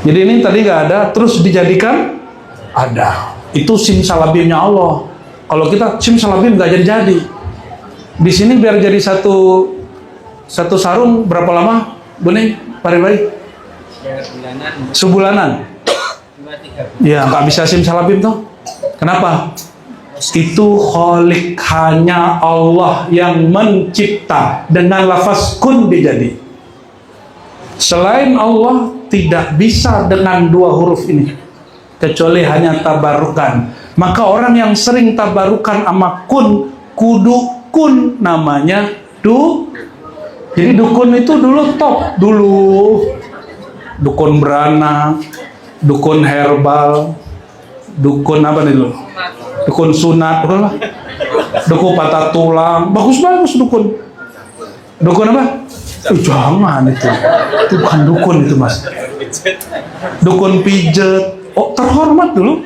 Jadi ini tadi nggak ada, terus dijadikan ada. Itu simsalabimnya Allah. Kalau kita simsalabim nggak jadi. Di sini biar jadi satu sarung berapa lama, Buning? Pari-pari? Sebulanan. Ya, nggak bisa simsalabim tuh. Kenapa? Itu Khalik, hanya Allah yang mencipta dengan lafaz kun dijadi. Selain Allah tidak bisa dengan dua huruf ini, kecuali hanya tabarukan. Maka orang yang sering tabarukan sama kun, kudu kun namanya Jadi dukun itu dulu top dulu. Dukun beranak, dukun herbal, dukun apa nih dulu? Dukun sunat, lah. Dukun patah tulang, bagus dukun. Dukun apa? Jangan itu bukan dukun itu mas. Dukun pijet, terhormat dulu.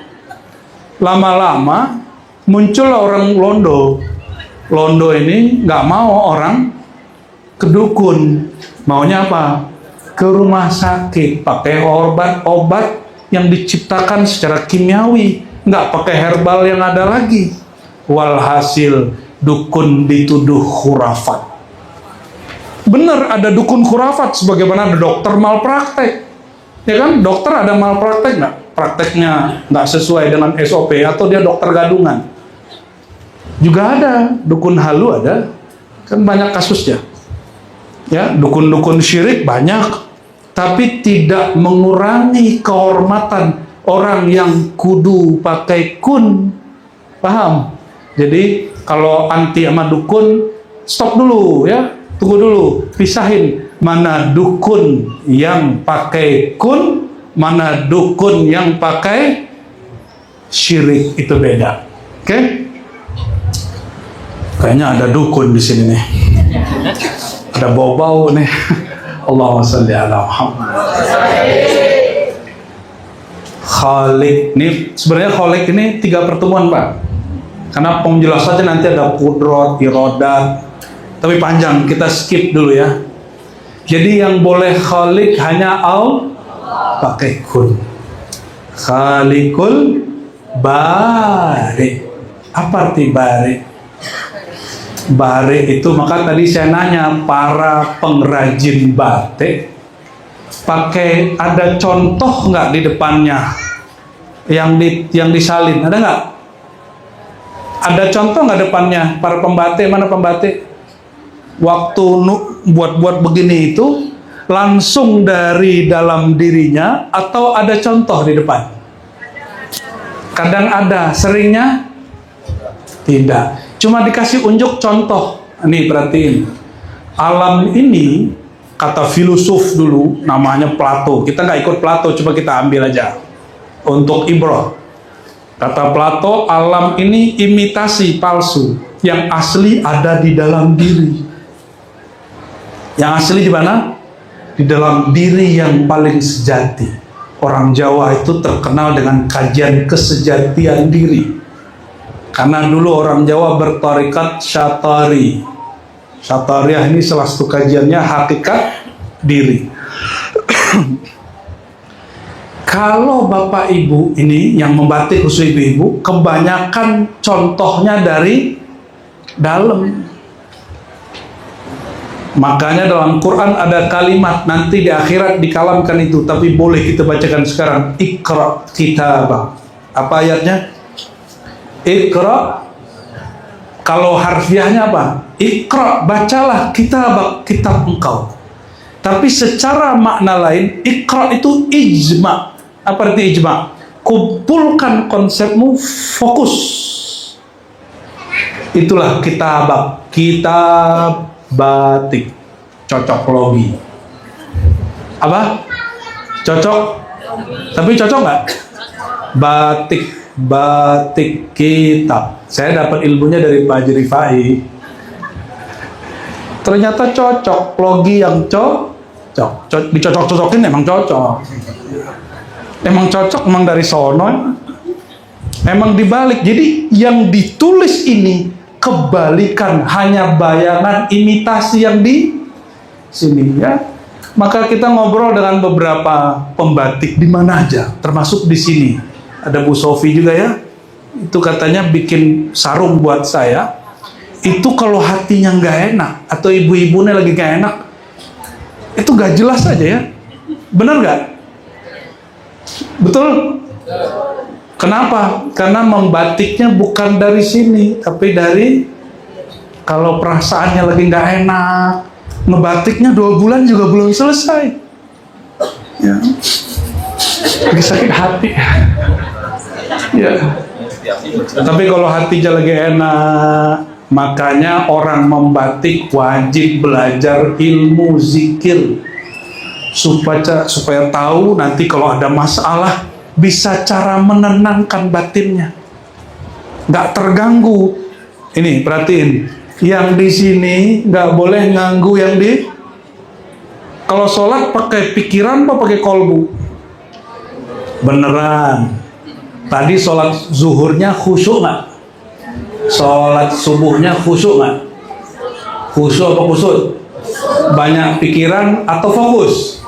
Lama-lama muncul orang Londo ini nggak mau orang ke dukun, maunya apa? Ke rumah sakit, pakai obat yang diciptakan secara kimiawi, nggak pakai herbal yang ada lagi. Walhasil dukun dituduh khurafat. Bener, ada dukun khurafat, sebagaimana ada dokter malpraktek. Ya kan, dokter ada malpraktek nggak? Prakteknya nggak sesuai dengan SOP, atau dia dokter gadungan. Juga ada, dukun halu ada, kan banyak kasusnya. Ya, dukun-dukun syirik banyak, tapi tidak mengurangi kehormatan orang yang kudu pakai kun. Paham? Jadi kalau anti sama dukun, stop dulu ya, tunggu dulu, pisahin mana dukun yang pakai kun, mana dukun yang pakai syirik, itu beda. Oke? Kayaknya ada dukun di sini nih. Ada bau-bau nih. Allahumma sholli ala Muhammad. Khalik ini sebenarnya Khalik ini 3 pertemuan Pak. Karena penjelasannya nanti ada kudrat, iradat, tapi panjang, kita skip dulu ya. Jadi yang boleh Khalik hanya pakai kun. Khalikul bari. Apa arti bari? Bari itu, maka tadi saya nanya para pengrajin batik, pakai ada contoh nggak di depannya yang disalin, ada nggak? Ada contoh nggak depannya para pembatik? Mana pembatik? Waktu buat begini itu langsung dari dalam dirinya atau ada contoh di depan? Kadang ada, seringnya tidak. Cuma dikasih unjuk contoh. Nih perhatiin. Alam ini, kata filosof dulu, namanya Plato. Kita nggak ikut Plato, coba kita ambil aja untuk ibrah. Kata Plato, alam ini imitasi palsu. Yang asli ada di dalam diri. Yang asli di mana? Di dalam diri yang paling sejati. Orang Jawa itu terkenal dengan kajian kesejatian diri. Karena dulu orang Jawa bertarikat Syatari. Syatariah ini salah satu kajiannya hakikat diri. Kalau Bapak Ibu ini yang membatik, khusus ibu-ibu, kebanyakan contohnya dari dalam. Makanya dalam Quran ada kalimat, nanti di akhirat dikalamkan itu, tapi boleh kita bacakan sekarang. Iqra kitabah. Apa ayatnya? Iqra Kalau harfiahnya apa? Iqra, bacalah kitab engkau. Tapi secara makna lain, Iqra itu ijma. Apa arti ijma? Kumpulkan konsepmu, fokus. Itulah kitab batik. Cocok logi. Apa? Cocok? Tapi cocok nggak? Batik kitab. Saya dapat ilmunya dari Pak Haji Rifai. Ternyata cocok, logi yang cocok. Dicocok-cocokin emang cocok. Emang cocok, emang dari sono. Emang dibalik. Jadi yang ditulis ini kebalikan, hanya bayangan imitasi yang di sini ya. Maka kita ngobrol dengan beberapa pembatik di mana aja, termasuk di sini. Ada Bu Sofi juga ya, itu katanya bikin sarung buat saya. Itu kalau hatinya nggak enak atau ibu-ibunya lagi nggak enak, itu nggak jelas aja ya. Benar nggak? Betul? Kenapa? Karena membatiknya bukan dari sini, tapi dari kalau perasaannya lagi nggak enak, ngebatiknya 2 bulan juga belum selesai. Ya. Lagi sakit hati. Ya. Tapi kalau hatinya lagi enak, makanya orang membatik wajib belajar ilmu zikir supaya tahu nanti kalau ada masalah bisa cara menenangkan batinnya, nggak terganggu. Ini perhatiin, yang di sini nggak boleh ganggu yang di. Kalau sholat pakai pikiran apa pakai kolbu? Beneran. Tadi sholat zuhurnya khusyuk nggak? Sholat subuhnya khusyuk nggak? Khusyuk apa kusut? Banyak pikiran atau fokus?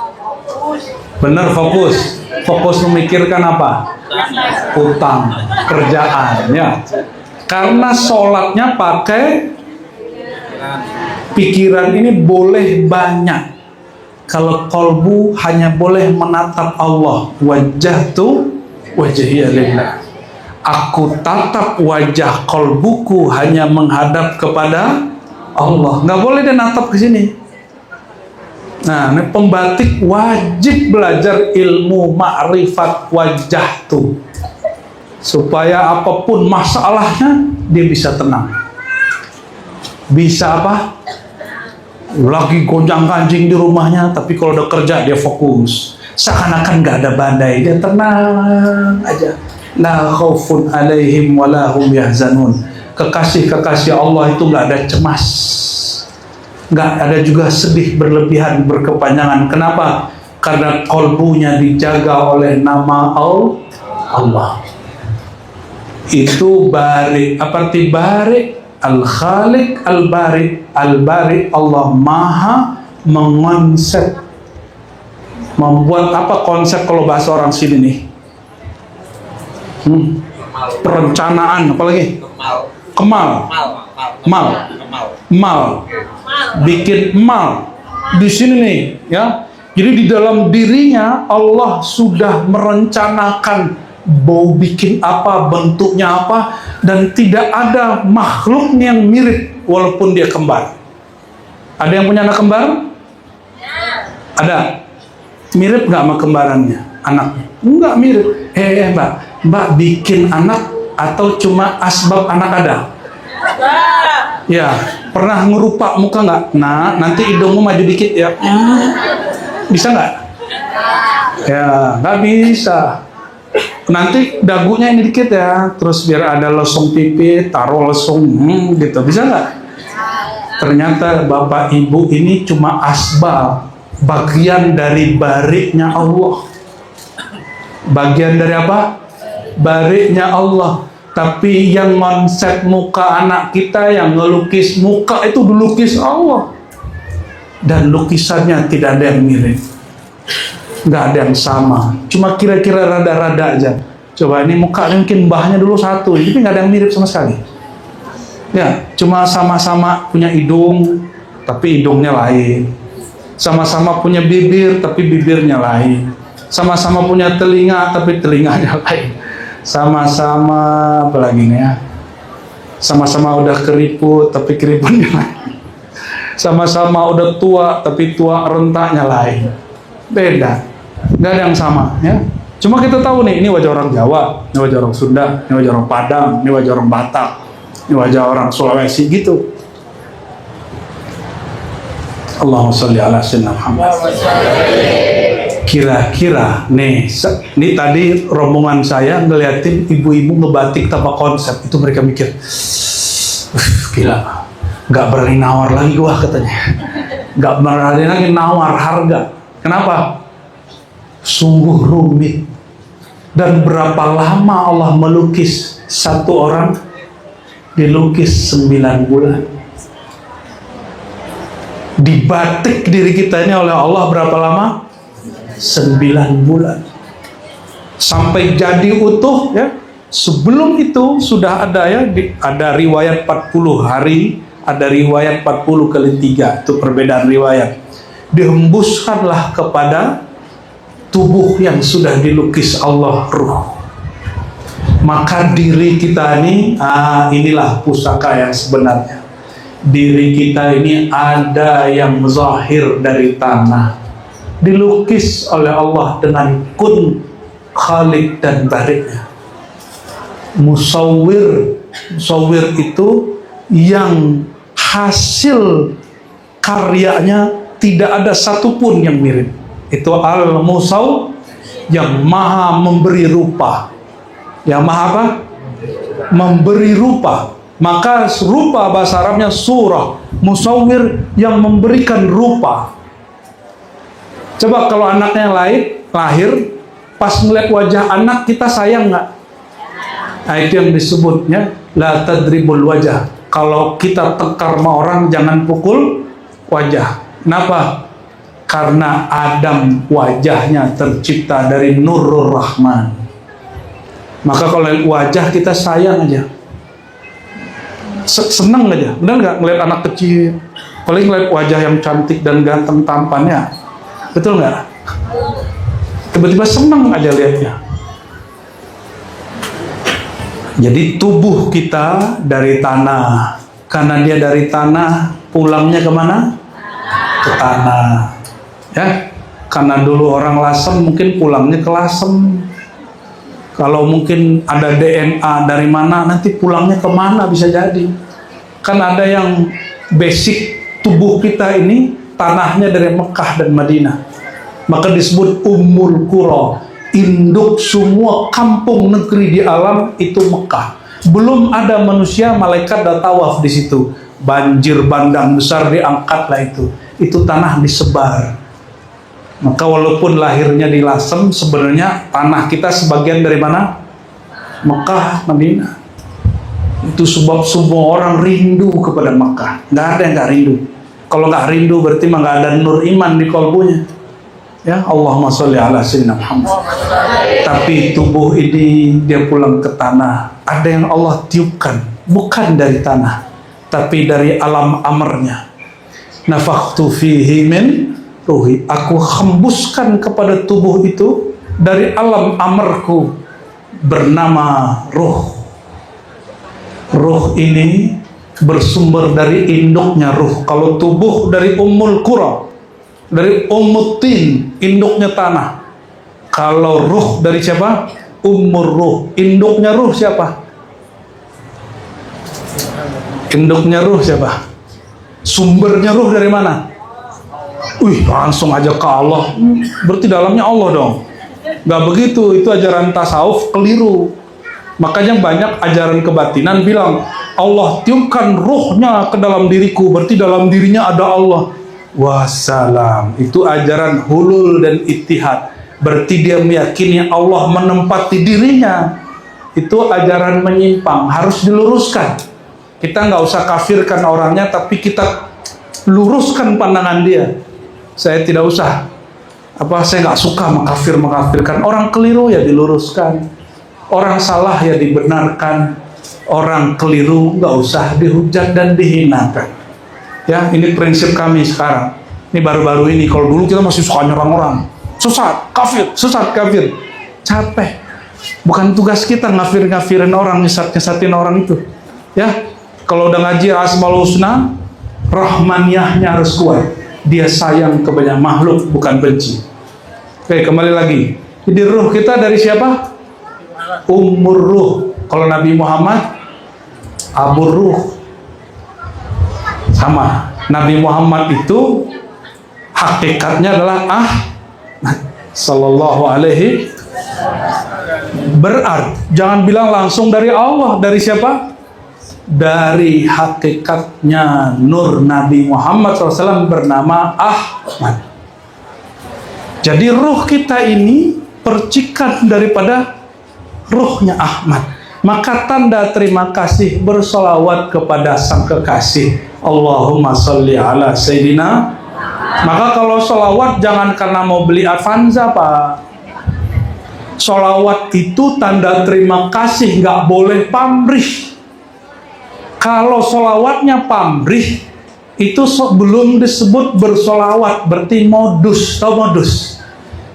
Bener, fokus. Fokus memikirkan apa? Utang, kerjaan ya. Karena sholatnya pakai pikiran ini boleh banyak. Kalau kolbu hanya boleh menatap Allah. Wajjahtu wajhiya lillah. Aku tatap wajah kolbuku hanya menghadap kepada Allah. Nggak boleh dia natap ke sini. Nah, ini pembatik wajib belajar ilmu ma'rifat wajah tuh, supaya apapun masalahnya dia bisa tenang. Bisa apa? Lagi gonjang-ganjing di rumahnya, tapi kalau udah kerja dia fokus. Seakan-akan nggak ada badai, dia tenang aja. La khaufun alaihim wa la hum yahzanun. Kekasih-kekasih Allah itu nggak ada cemas, nggak ada juga sedih berlebihan, berkepanjangan. Kenapa? Karena kolbunya dijaga oleh nama Allah. Itu bari. Apa arti bari? Al-Khaliq, Al-Bari. Al-Bari, Allah maha mengonsep. Membuat apa konsep kalau bahasa orang sini nih? Perencanaan, apalagi? Kemal. Bikin mal di sini nih ya. Jadi di dalam dirinya Allah sudah merencanakan mau bikin apa, bentuknya apa, dan tidak ada makhluk yang mirip walaupun dia kembar. Ada yang punya anak kembar? Ada. Mirip nggak sama kembarannya anaknya? Enggak mirip. Mbak bikin anak atau cuma asbab anak ada? Ya, pernah ngerupak muka nggak? Nah, nanti hidungmu maju dikit ya. Bisa nggak? Ya, nggak bisa. Nanti dagunya ini dikit ya, terus biar ada lesung pipi, taruh lesung, gitu. Bisa nggak? Ternyata bapak ibu ini cuma asbab, bagian dari bariknya Allah. Bagian dari apa? Bariknya Allah. Tapi yang konsep muka anak kita, yang ngelukis muka itu dilukis Allah. Dan lukisannya tidak ada yang mirip, nggak ada yang sama, cuma kira-kira rada-rada aja. Coba ini muka mungkin mbahnya dulu satu, tapi nggak ada yang mirip sama sekali. Ya, cuma sama-sama punya hidung, tapi hidungnya lain. Sama-sama punya bibir, tapi bibirnya lain. Sama-sama punya telinga, tapi telinganya lain. Sama-sama apalagi nih ya? Sama-sama udah keriput tapi keriputnya lain. Sama-sama udah tua tapi tua rentaknya lain. Beda. Nggak ada yang sama ya. Cuma kita tahu nih, ini wajah orang Jawa, ini wajah orang Sunda, ini wajah orang Padang, ini wajah orang Batak, ini wajah orang Sulawesi gitu. Allahumma sholli ala sayyidina Muhammad. Kira-kira nih, ini tadi rombongan saya ngeliatin ibu-ibu ngebatik tanpa konsep, itu mereka mikir, gila, nggak berani nawar lagi gua katanya, nggak berani lagi nawar harga. Kenapa? Sungguh rumit. Dan berapa lama Allah melukis satu orang? Dilukis 9 bulan. Dibatik diri kita ini oleh Allah berapa lama? 9 bulan. Sampai jadi utuh ya. Sebelum itu sudah ada ya, ada riwayat 40 hari, ada riwayat 40 kali 3, itu perbedaan riwayat. Dihembuskanlah kepada tubuh yang sudah dilukis Allah ruh. Maka diri kita ini, inilah pusaka yang sebenarnya. Diri kita ini ada yang zahir dari tanah, dilukis oleh Allah dengan kun, khalik dan bariknya. Musawwir itu yang hasil karyanya tidak ada satupun yang mirip. Itu al-musaw, yang maha memberi rupa. Yang maha apa? Memberi rupa. Maka rupa bahasa Arabnya surah. Musawwir yang memberikan rupa. Coba kalau anaknya lahir, pas ngeliat wajah anak, kita sayang nggak? Nah, itu yang disebutnya la tadribul wajah. Kalau kita tekar sama orang, jangan pukul wajah. Kenapa? Karena Adam wajahnya tercipta dari Nurur Rahman. Maka kalau wajah kita sayang aja, seneng aja, benar nggak ngeliat anak kecil, paling ngeliat wajah yang cantik dan ganteng tampannya, betul nggak? Tiba-tiba seneng aja liatnya. Jadi tubuh kita dari tanah, karena dia dari tanah, pulangnya kemana? Ke tanah. Ya, karena dulu orang Lasem mungkin pulangnya ke Lasem. Kalau mungkin ada DNA dari mana, nanti pulangnya kemana bisa jadi. Kan ada yang basic tubuh kita ini tanahnya dari Mekah dan Madinah. Maka disebut Ummul Qura, induk semua kampung negeri di alam itu Mekah. Belum ada manusia, malaikat dah tawaf di situ. Banjir bandang besar diangkatlah itu. Itu tanah disebar. Maka walaupun lahirnya di Lasem, sebenarnya tanah kita sebagian dari mana? Mekah, Madinah. Itu sebab semua orang rindu kepada Mekah. Nggak ada yang nggak rindu. Kalau nggak rindu berarti mah nggak ada nur iman di kalbunya. Ya, Allahumma sholli ala sayyidina Muhammad. Tapi tubuh ini dia pulang ke tanah. Ada yang Allah tiupkan, bukan dari tanah, tapi dari alam amarnya. Nafakhtu fihi min ruhi, aku hembuskan kepada tubuh itu dari alam amarku bernama ruh. Ruh ini bersumber dari induknya ruh. Kalau tubuh dari Ummul Qura, dari Ummutin, induknya tanah. Kalau ruh dari siapa? Ummur ruh, induknya ruh siapa? Induknya ruh siapa? Sumbernya ruh dari mana? Langsung aja ke Allah. Berarti dalamnya Allah dong. Gak begitu, itu ajaran tasawuf keliru. Makanya banyak ajaran kebatinan bilang Allah tiupkan ruhnya ke dalam diriku, berarti dalam dirinya ada Allah. Wassalam, itu ajaran hulul dan ittihad. Berarti dia meyakini Allah menempati dirinya. Itu ajaran menyimpang, harus diluruskan. Kita nggak usah kafirkan orangnya, tapi kita luruskan pandangan dia. Saya tidak usah, saya nggak suka mengkafirkan orang keliru, ya diluruskan. Orang salah ya dibenarkan. Orang keliru nggak usah dihujat dan dihinakan. Ya, ini prinsip kami sekarang. Ini baru-baru ini. Kalau dulu kita masih suka nyerang orang, sesat kafir. Capek. Bukan tugas kita ngafirin orang, nyesatin orang itu. Ya, kalau udah ngaji Asmaul Husna, Rahmaniyahnya harus kuat. Dia sayang ke banyak makhluk, bukan benci. Oke, kembali lagi. Jadi ruh kita dari siapa? Ummur ruh. Kalau Nabi Muhammad, Abur ruh. Sama. Nabi Muhammad itu hakikatnya adalah Sallallahu alaihi. Berarti jangan bilang langsung dari Allah. Dari siapa? Dari hakikatnya nur Nabi Muhammad SAW bernama Ahmad. Jadi ruh kita ini percikan daripada ruhnya Ahmad. Maka tanda terima kasih bersolawat kepada sang kekasih. Allahumma sholli ala Sayyidina. Maka kalau solawat jangan karena mau beli Avanza, Pak. Solawat itu tanda terima kasih, nggak boleh pamrih. Kalau solawatnya pamrih, itu belum disebut bersolawat, berarti modus. Tahu modus?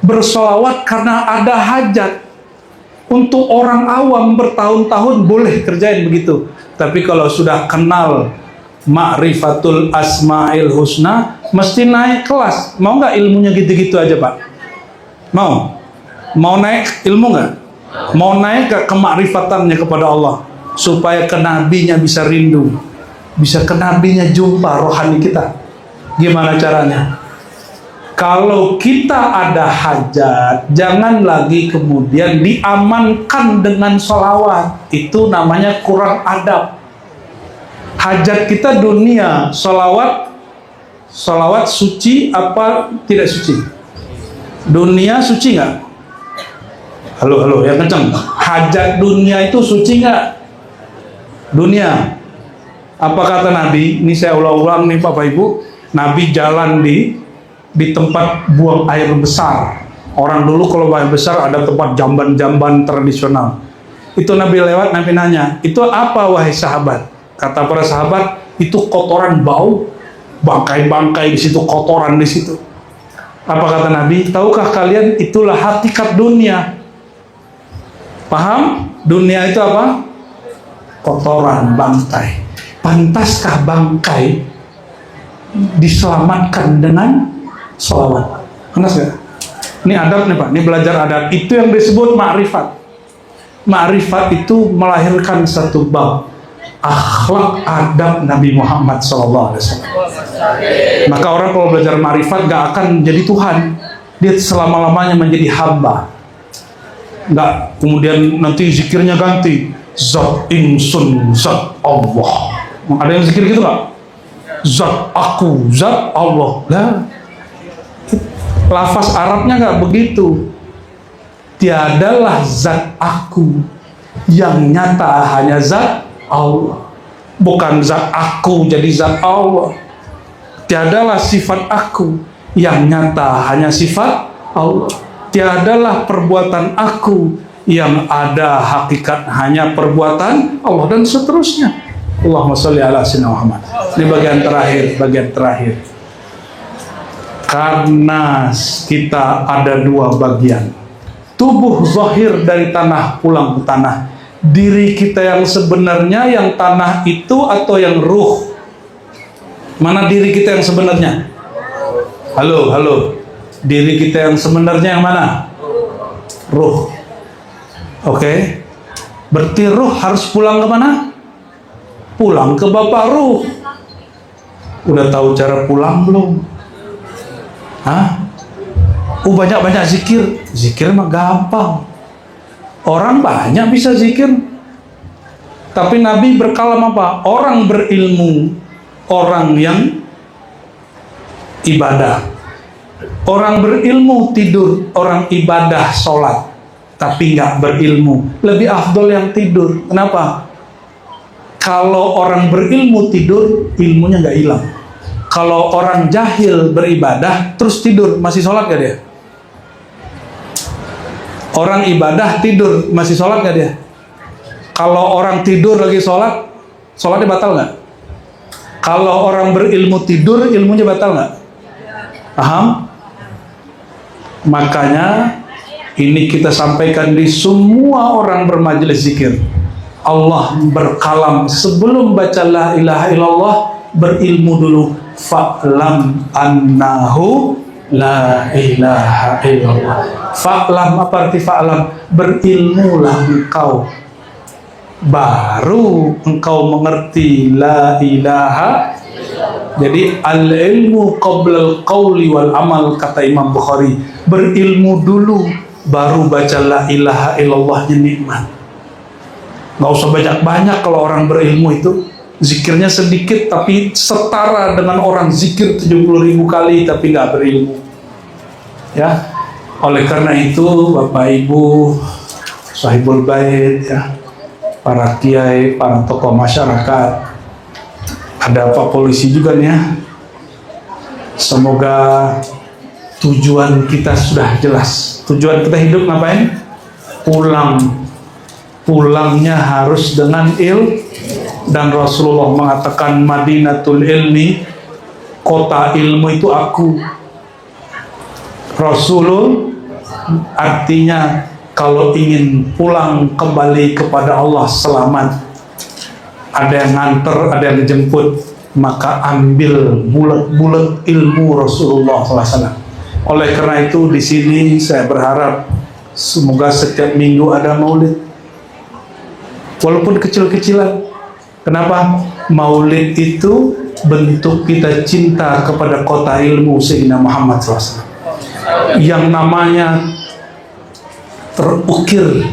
Bersolawat karena ada hajat. Untuk orang awam bertahun-tahun boleh kerjain begitu. Tapi kalau sudah kenal ma'rifatul asma'il husna, mesti naik kelas. Mau nggak ilmunya gitu-gitu aja, Pak? Mau? Mau naik ilmu nggak? Mau naik ke kemakrifatannya kepada Allah, supaya ke nabinya bisa rindu, bisa ke nabinya jumpa rohani kita. Gimana caranya? Kalau kita ada hajat, jangan lagi kemudian diamankan dengan sholawat. Itu namanya kurang adab. Hajat kita dunia, sholawat suci apa tidak suci? Dunia suci nggak? Halo, yang kenceng. Hajat dunia itu suci nggak? Dunia. Apa kata Nabi? Ini saya ulang-ulang nih Bapak Ibu. Nabi jalan di tempat buang air besar. Orang dulu kalau buang air besar ada tempat jamban-jamban tradisional. Itu Nabi lewat, Nabi nanya, itu apa wahai sahabat? Kata para sahabat, itu kotoran bau, bangkai-bangkai di situ, kotoran di situ. Apa kata Nabi? Tahukah kalian itulah hakikat dunia? Paham? Dunia itu apa? Kotoran, bangkai. Pantaskah bangkai diselamatkan dengan sholawat? Panas gak? Ini adab nih Pak, ini belajar adab. Itu yang disebut ma'rifat. Ma'rifat itu melahirkan satu bab akhlak adab Nabi Muhammad SAW. Maka orang kalau belajar ma'rifat gak akan menjadi Tuhan. Dia selama-lamanya menjadi hamba. Gak kemudian nanti zikirnya ganti Zat insun, Zat Allah. Ada yang zikir gitu gak? Zat aku, Zat Allah. Lah, lafaz Arabnya nggak begitu. Tiadalah zat aku, yang nyata hanya zat Allah. Bukan zat aku jadi zat Allah. Tiadalah sifat aku, yang nyata hanya sifat Allah. Tiadalah perbuatan aku, yang ada hakikat hanya perbuatan Allah, dan seterusnya. Allahumma sholli ala sayyidina Muhammad. Ini bagian terakhir. Karena kita ada dua bagian. Tubuh zahir dari tanah pulang ke tanah. Diri kita yang sebenarnya yang tanah itu atau yang ruh? Mana diri kita yang sebenarnya? Halo. Diri kita yang sebenarnya yang mana? Ruh. Oke. Berarti ruh harus pulang ke mana? Pulang ke Bapak Ruh. Udah tahu cara pulang belum? Banyak-banyak zikir mah gampang. Orang banyak bisa zikir. Tapi Nabi berkalam apa? Orang berilmu, orang yang ibadah. Orang berilmu tidur, orang ibadah sholat, tapi nggak berilmu. Lebih afdol yang tidur. Kenapa? Kalau orang berilmu tidur, ilmunya nggak hilang. Kalau orang jahil beribadah terus tidur, masih sholat gak dia? Orang ibadah tidur, masih sholat gak dia? Kalau orang tidur lagi sholat, sholatnya batal gak? Kalau orang berilmu tidur, ilmunya batal gak? Paham? Makanya ini kita sampaikan di semua orang bermajelis zikir. Allah berkalam sebelum baca la ilaha illallah, berilmu dulu. Fa'lam annahu la ilaha illallah. Fa'lam, apa arti fa'lam? Berilmulah engkau, baru engkau mengerti la ilaha. Jadi al-ilmu qabla al-qawli wal amal, kata Imam Bukhari. Berilmu dulu, baru baca la ilaha illallahnya nikmat. Nggak usah banyak-banyak kalau orang berilmu itu. Zikirnya sedikit tapi setara dengan orang zikir 70.000 kali tapi nggak berilmu. Ya, oleh karena itu Bapak Ibu sahibul bait, ya, para kiai, para tokoh masyarakat, ada Pak Polisi juga nih ya. Semoga tujuan kita sudah jelas. Tujuan kita hidup ngapain? Pulangnya harus dengan dan Rasulullah mengatakan Madinatul Ilmi, kota ilmu itu aku. Rasulullah artinya kalau ingin pulang kembali kepada Allah selamat, ada yang nganter, ada yang jemput, maka ambil bulat-bulat ilmu Rasulullah SAW. Oleh karena itu di sini saya berharap semoga setiap minggu ada maulid, walaupun kecil-kecilan. Kenapa? Maulid itu bentuk kita cinta kepada kota ilmu Sayyidina Muhammad SAW, yang namanya terukir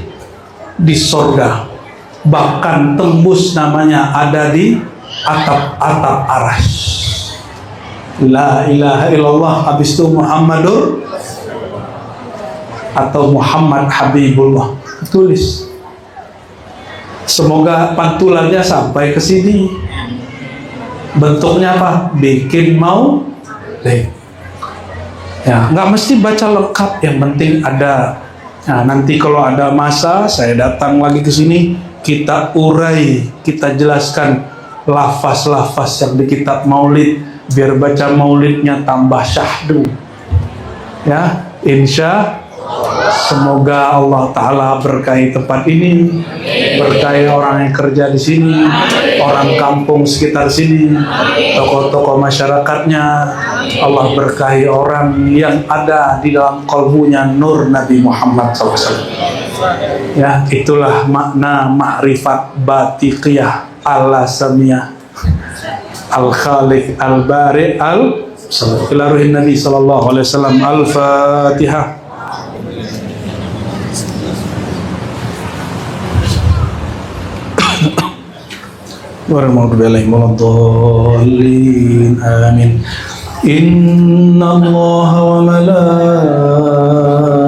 di sorga, bahkan tembus namanya ada di atap-atap arasy. La ilaha illallah, habis itu Muhammadur atau Muhammad Habibullah, tulis. Semoga pantulannya sampai ke sini. Bentuknya apa? Bikin maulid. Ya, nggak mesti baca lengkap, yang penting ada. Nah, nanti kalau ada masa saya datang lagi ke sini, kita urai, kita jelaskan lafaz-lafaz yang di kitab maulid, biar baca maulidnya tambah syahdu. Ya, insya semoga Allah Ta'ala berkahi tempat ini, berkahi orang yang kerja di sini, orang kampung sekitar sini, tokoh-tokoh masyarakatnya. Allah berkahi orang yang ada di dalam kalbunya nur Nabi Muhammad SAW. Ya, itulah makna ma'rifat batiqiyah al-samiyah al-khaliq al-bari ila ruhin Nabi sallallahu alaihi wasallam. Al-Fatihah. Warahmatullahi wabarakatuh. Amin. Inna Allah wa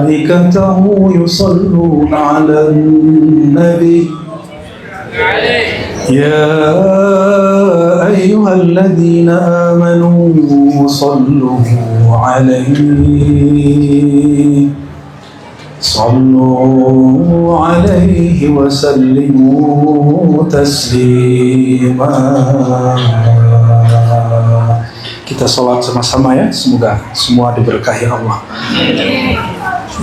malaikatahu yusalluna 'alan nabi. Ya ayyuhalladzina amanu sallu 'alaihi sallu alaihi wa sallimu taslima. Kita sholat sama-sama ya, semoga semua diberkahi Allah.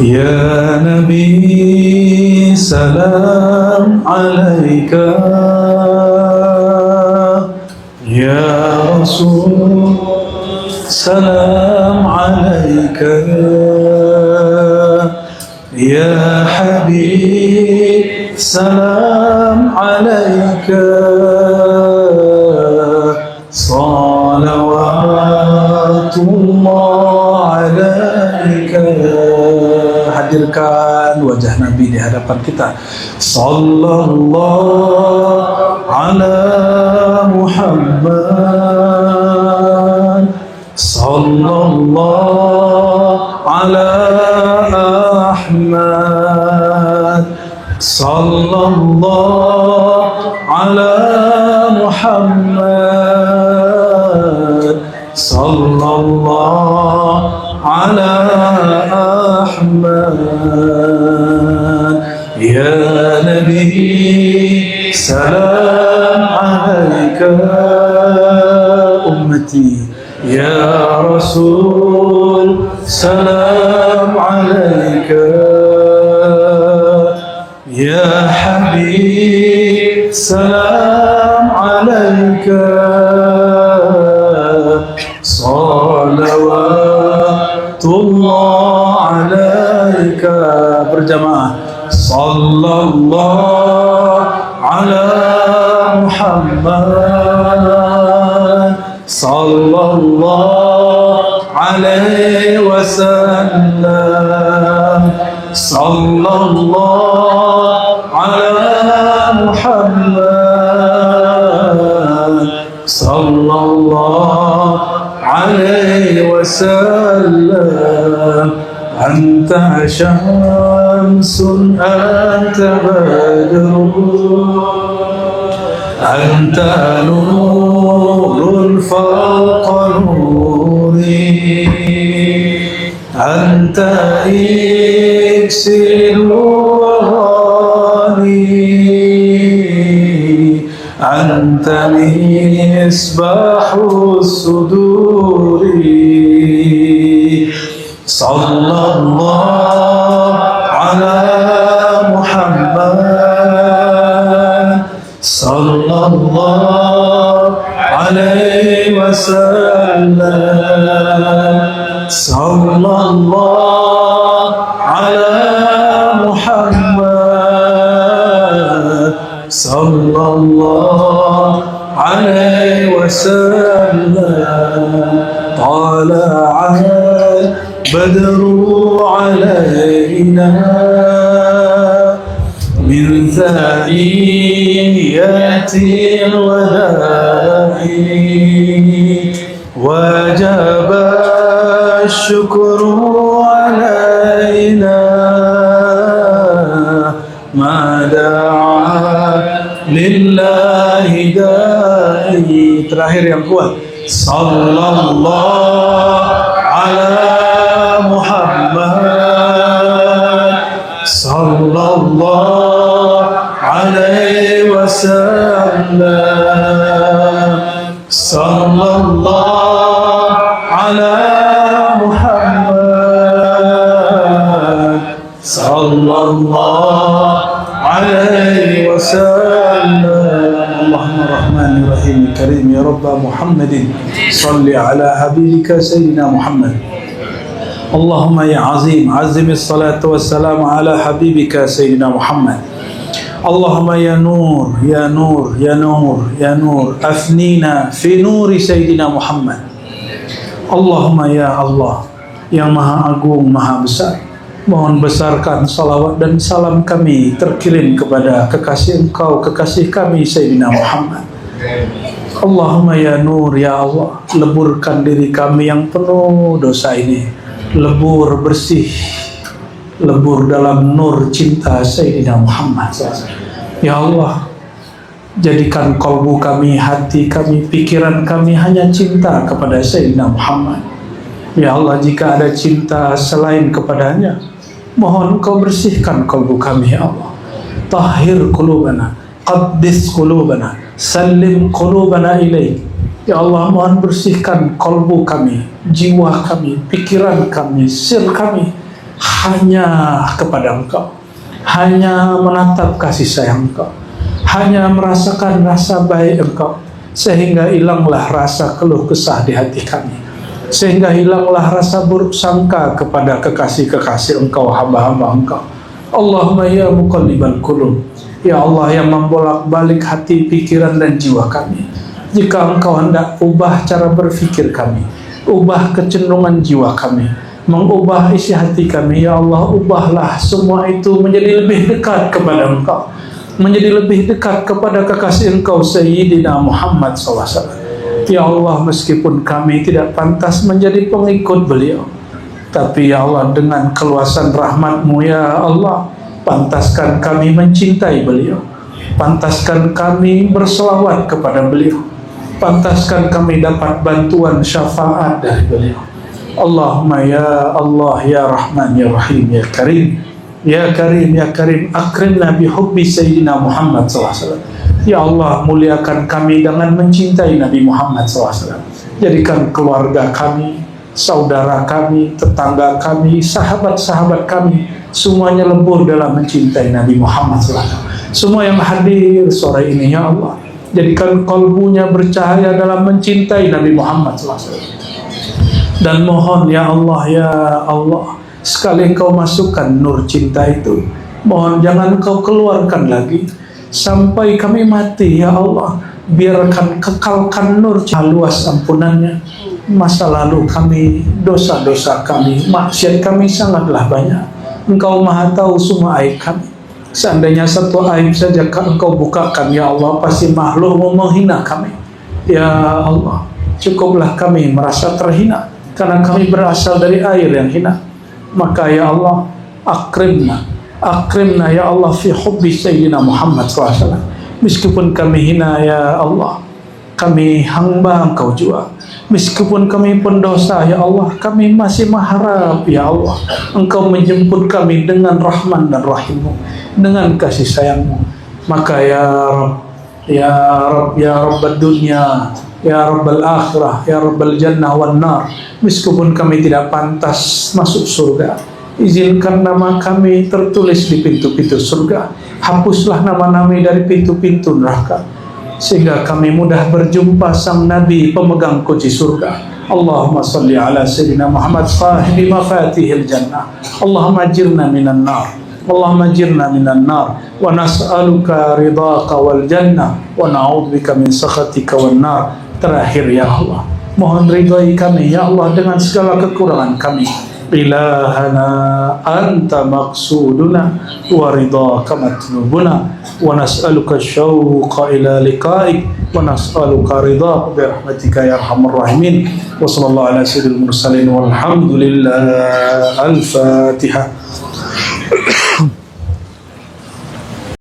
Ya Nabi salam alaika, ya Rasul salam alaika, ya Habib salam alaika, salawatullah alaika. Hadirkan wajah Nabi di hadapan kita. Sallallahu ala Muhammad, sallallahu ala Ahmad, sallallahu ala Muhammad, sallallahu ala Ahmad. Ya Nabi salam alaika ummati, ya Rasul salam alaika, ya Habib salam alaika, salawatullah alaika. Berjamaah, sallallahu ala Muhammad, sallallahu alaihi wasallam, sallallahu ala Muhammad, sallallahu alaihi wasallam. Anta syamsun anta badrun, anta nurun fawqa nuri, anta iksiru ghani, anta misbahu suduri. Sallallahu ala Muhammad, sallallahu alaihi wasallam, sallallahu ala Muhammad, sallallahu alaihi wasallam. Tala'al badru alaina min thaniyatil wada'i, wajaba syukru alaina ma da'a lillahi da'i. Terakhir yang kuat, sallallahu ala Muhammad, sallallahu alaihi wasallam, sallallahu ala Muhammad, sallallahu alaihi wasallam. Allahumma rahmani rahim karim ya Rabba Muhammadin, salli ala habibika Sayyidina Muhammad. Allahumma ya azim, azim salatu wassalamu ala habibika Sayyidina Muhammad. Allahumma ya nur, ya nur, ya nur, ya nur, afnina fi nuri Sayyidina Muhammad. Allahumma ya Allah, yang maha agung, maha besar, mohon besarkan salawat dan salam kami terkirim kepada kekasih Engkau, kekasih kami Sayyidina Muhammad. Allahumma ya nur, ya Allah, leburkan diri kami yang penuh dosa ini, lebur bersih, lebur dalam nur cinta Sayyidina Muhammad. Ya Allah, jadikan kalbu kami, hati kami, pikiran kami hanya cinta kepada Sayyidina Muhammad. Ya Allah, jika ada cinta selain kepadanya, mohon Kau bersihkan kalbu kami ya Allah. Tahhir qulubana, qaddis qulubana, salim qulubana ilaik. Ya Allah, mohon bersihkan kalbu kami, jiwa kami, pikiran kami, sir kami hanya kepada Engkau, hanya menatap kasih sayang Engkau, hanya merasakan rasa baik Engkau, sehingga hilanglah rasa keluh kesah di hati kami, sehingga hilanglah rasa buruk sangka kepada kekasih-kekasih Engkau, hamba-hamba Engkau. Allahumma ya muqallibal qulub, ya Allah yang membolak-balik hati, pikiran dan jiwa kami, jika Engkau hendak ubah cara berfikir kami, ubah kecenderungan jiwa kami, mengubah isi hati kami, ya Allah, ubahlah semua itu menjadi lebih dekat kepada Engkau, menjadi lebih dekat kepada kekasih Engkau Sayyidina Muhammad SAW. Ya Allah, meskipun kami tidak pantas menjadi pengikut beliau, tapi ya Allah, dengan keluasan rahmat-Mu ya Allah, pantaskan kami mencintai beliau, pantaskan kami berselawat kepada beliau, pantaskan kami dapat bantuan syafaat dari beliau. Allahumma ya Allah, ya Rahman, ya Rahim, ya Karim, ya Karim, ya Karim, akrimna bihubbi Sayyidina Muhammad SAW. Ya Allah, muliakan kami dengan mencintai Nabi Muhammad SAW. Jadikan keluarga kami, saudara kami, tetangga kami, sahabat-sahabat kami, semuanya lebur dalam mencintai Nabi Muhammad SAW. Semua yang hadir sore ini ya Allah, jadikan kalbunya bercahaya dalam mencintai Nabi Muhammad SAW. Dan mohon ya Allah, sekali Engkau masukkan nur cinta itu, mohon jangan Engkau keluarkan lagi sampai kami mati ya Allah. Biarkan kekalkan nur luas ampunannya. Masa lalu kami, dosa-dosa kami, maksiat kami sangatlah banyak. Engkau maha tahu semua aib kami. Seandainya satu aib saja Engkau bukakan ya Allah, pasti makhluk mau menghina kami. Ya Allah, cukuplah kami merasa terhina karena kami berasal dari air yang hina. Maka ya Allah, akrimna ya Allah fi hubbi Sayyidina Muhammad SAW. Meskipun kami hina ya Allah, kami hamba Engkau jua. Meskipun kami pendosa ya Allah, kami masih mengharap ya Allah Engkau menjemput kami dengan Rahman dan Rahim-Mu, dengan kasih sayang-Mu. Maka ya Rabb, ya Rabb, ya Rabbad dunya, ya Rabbal akhirah, ya Rabbal jannah wan nar, meskipun kami tidak pantas masuk surga, izinkan nama kami tertulis di pintu-pintu surga. Hapuslah nama-nama dari pintu-pintu neraka, sehingga kami mudah berjumpa sang Nabi pemegang kunci surga. Allahumma salli ala Sayyidina Muhammad sahibi mafatihil jannah. Allahumma ajirna minan nar, Allahumma ajirna minan nar, wa nas'aluka ridhaka wal jannah, wa na'udzubika min sakhatika wan nar. Terakhir ya Allah, mohon ridhai kami ya Allah dengan segala kekurangan kami. Ilahana anta maqsuduna wa ridhaka matlubuna, wa nas'aluka syauqa ila liqa'ik, wa nas'aluka ridhaka bi rahmatika ya arhamar rahimin. Wa sallallahu ala sayyidil mursalin walhamdulillah. Al-Fatihah.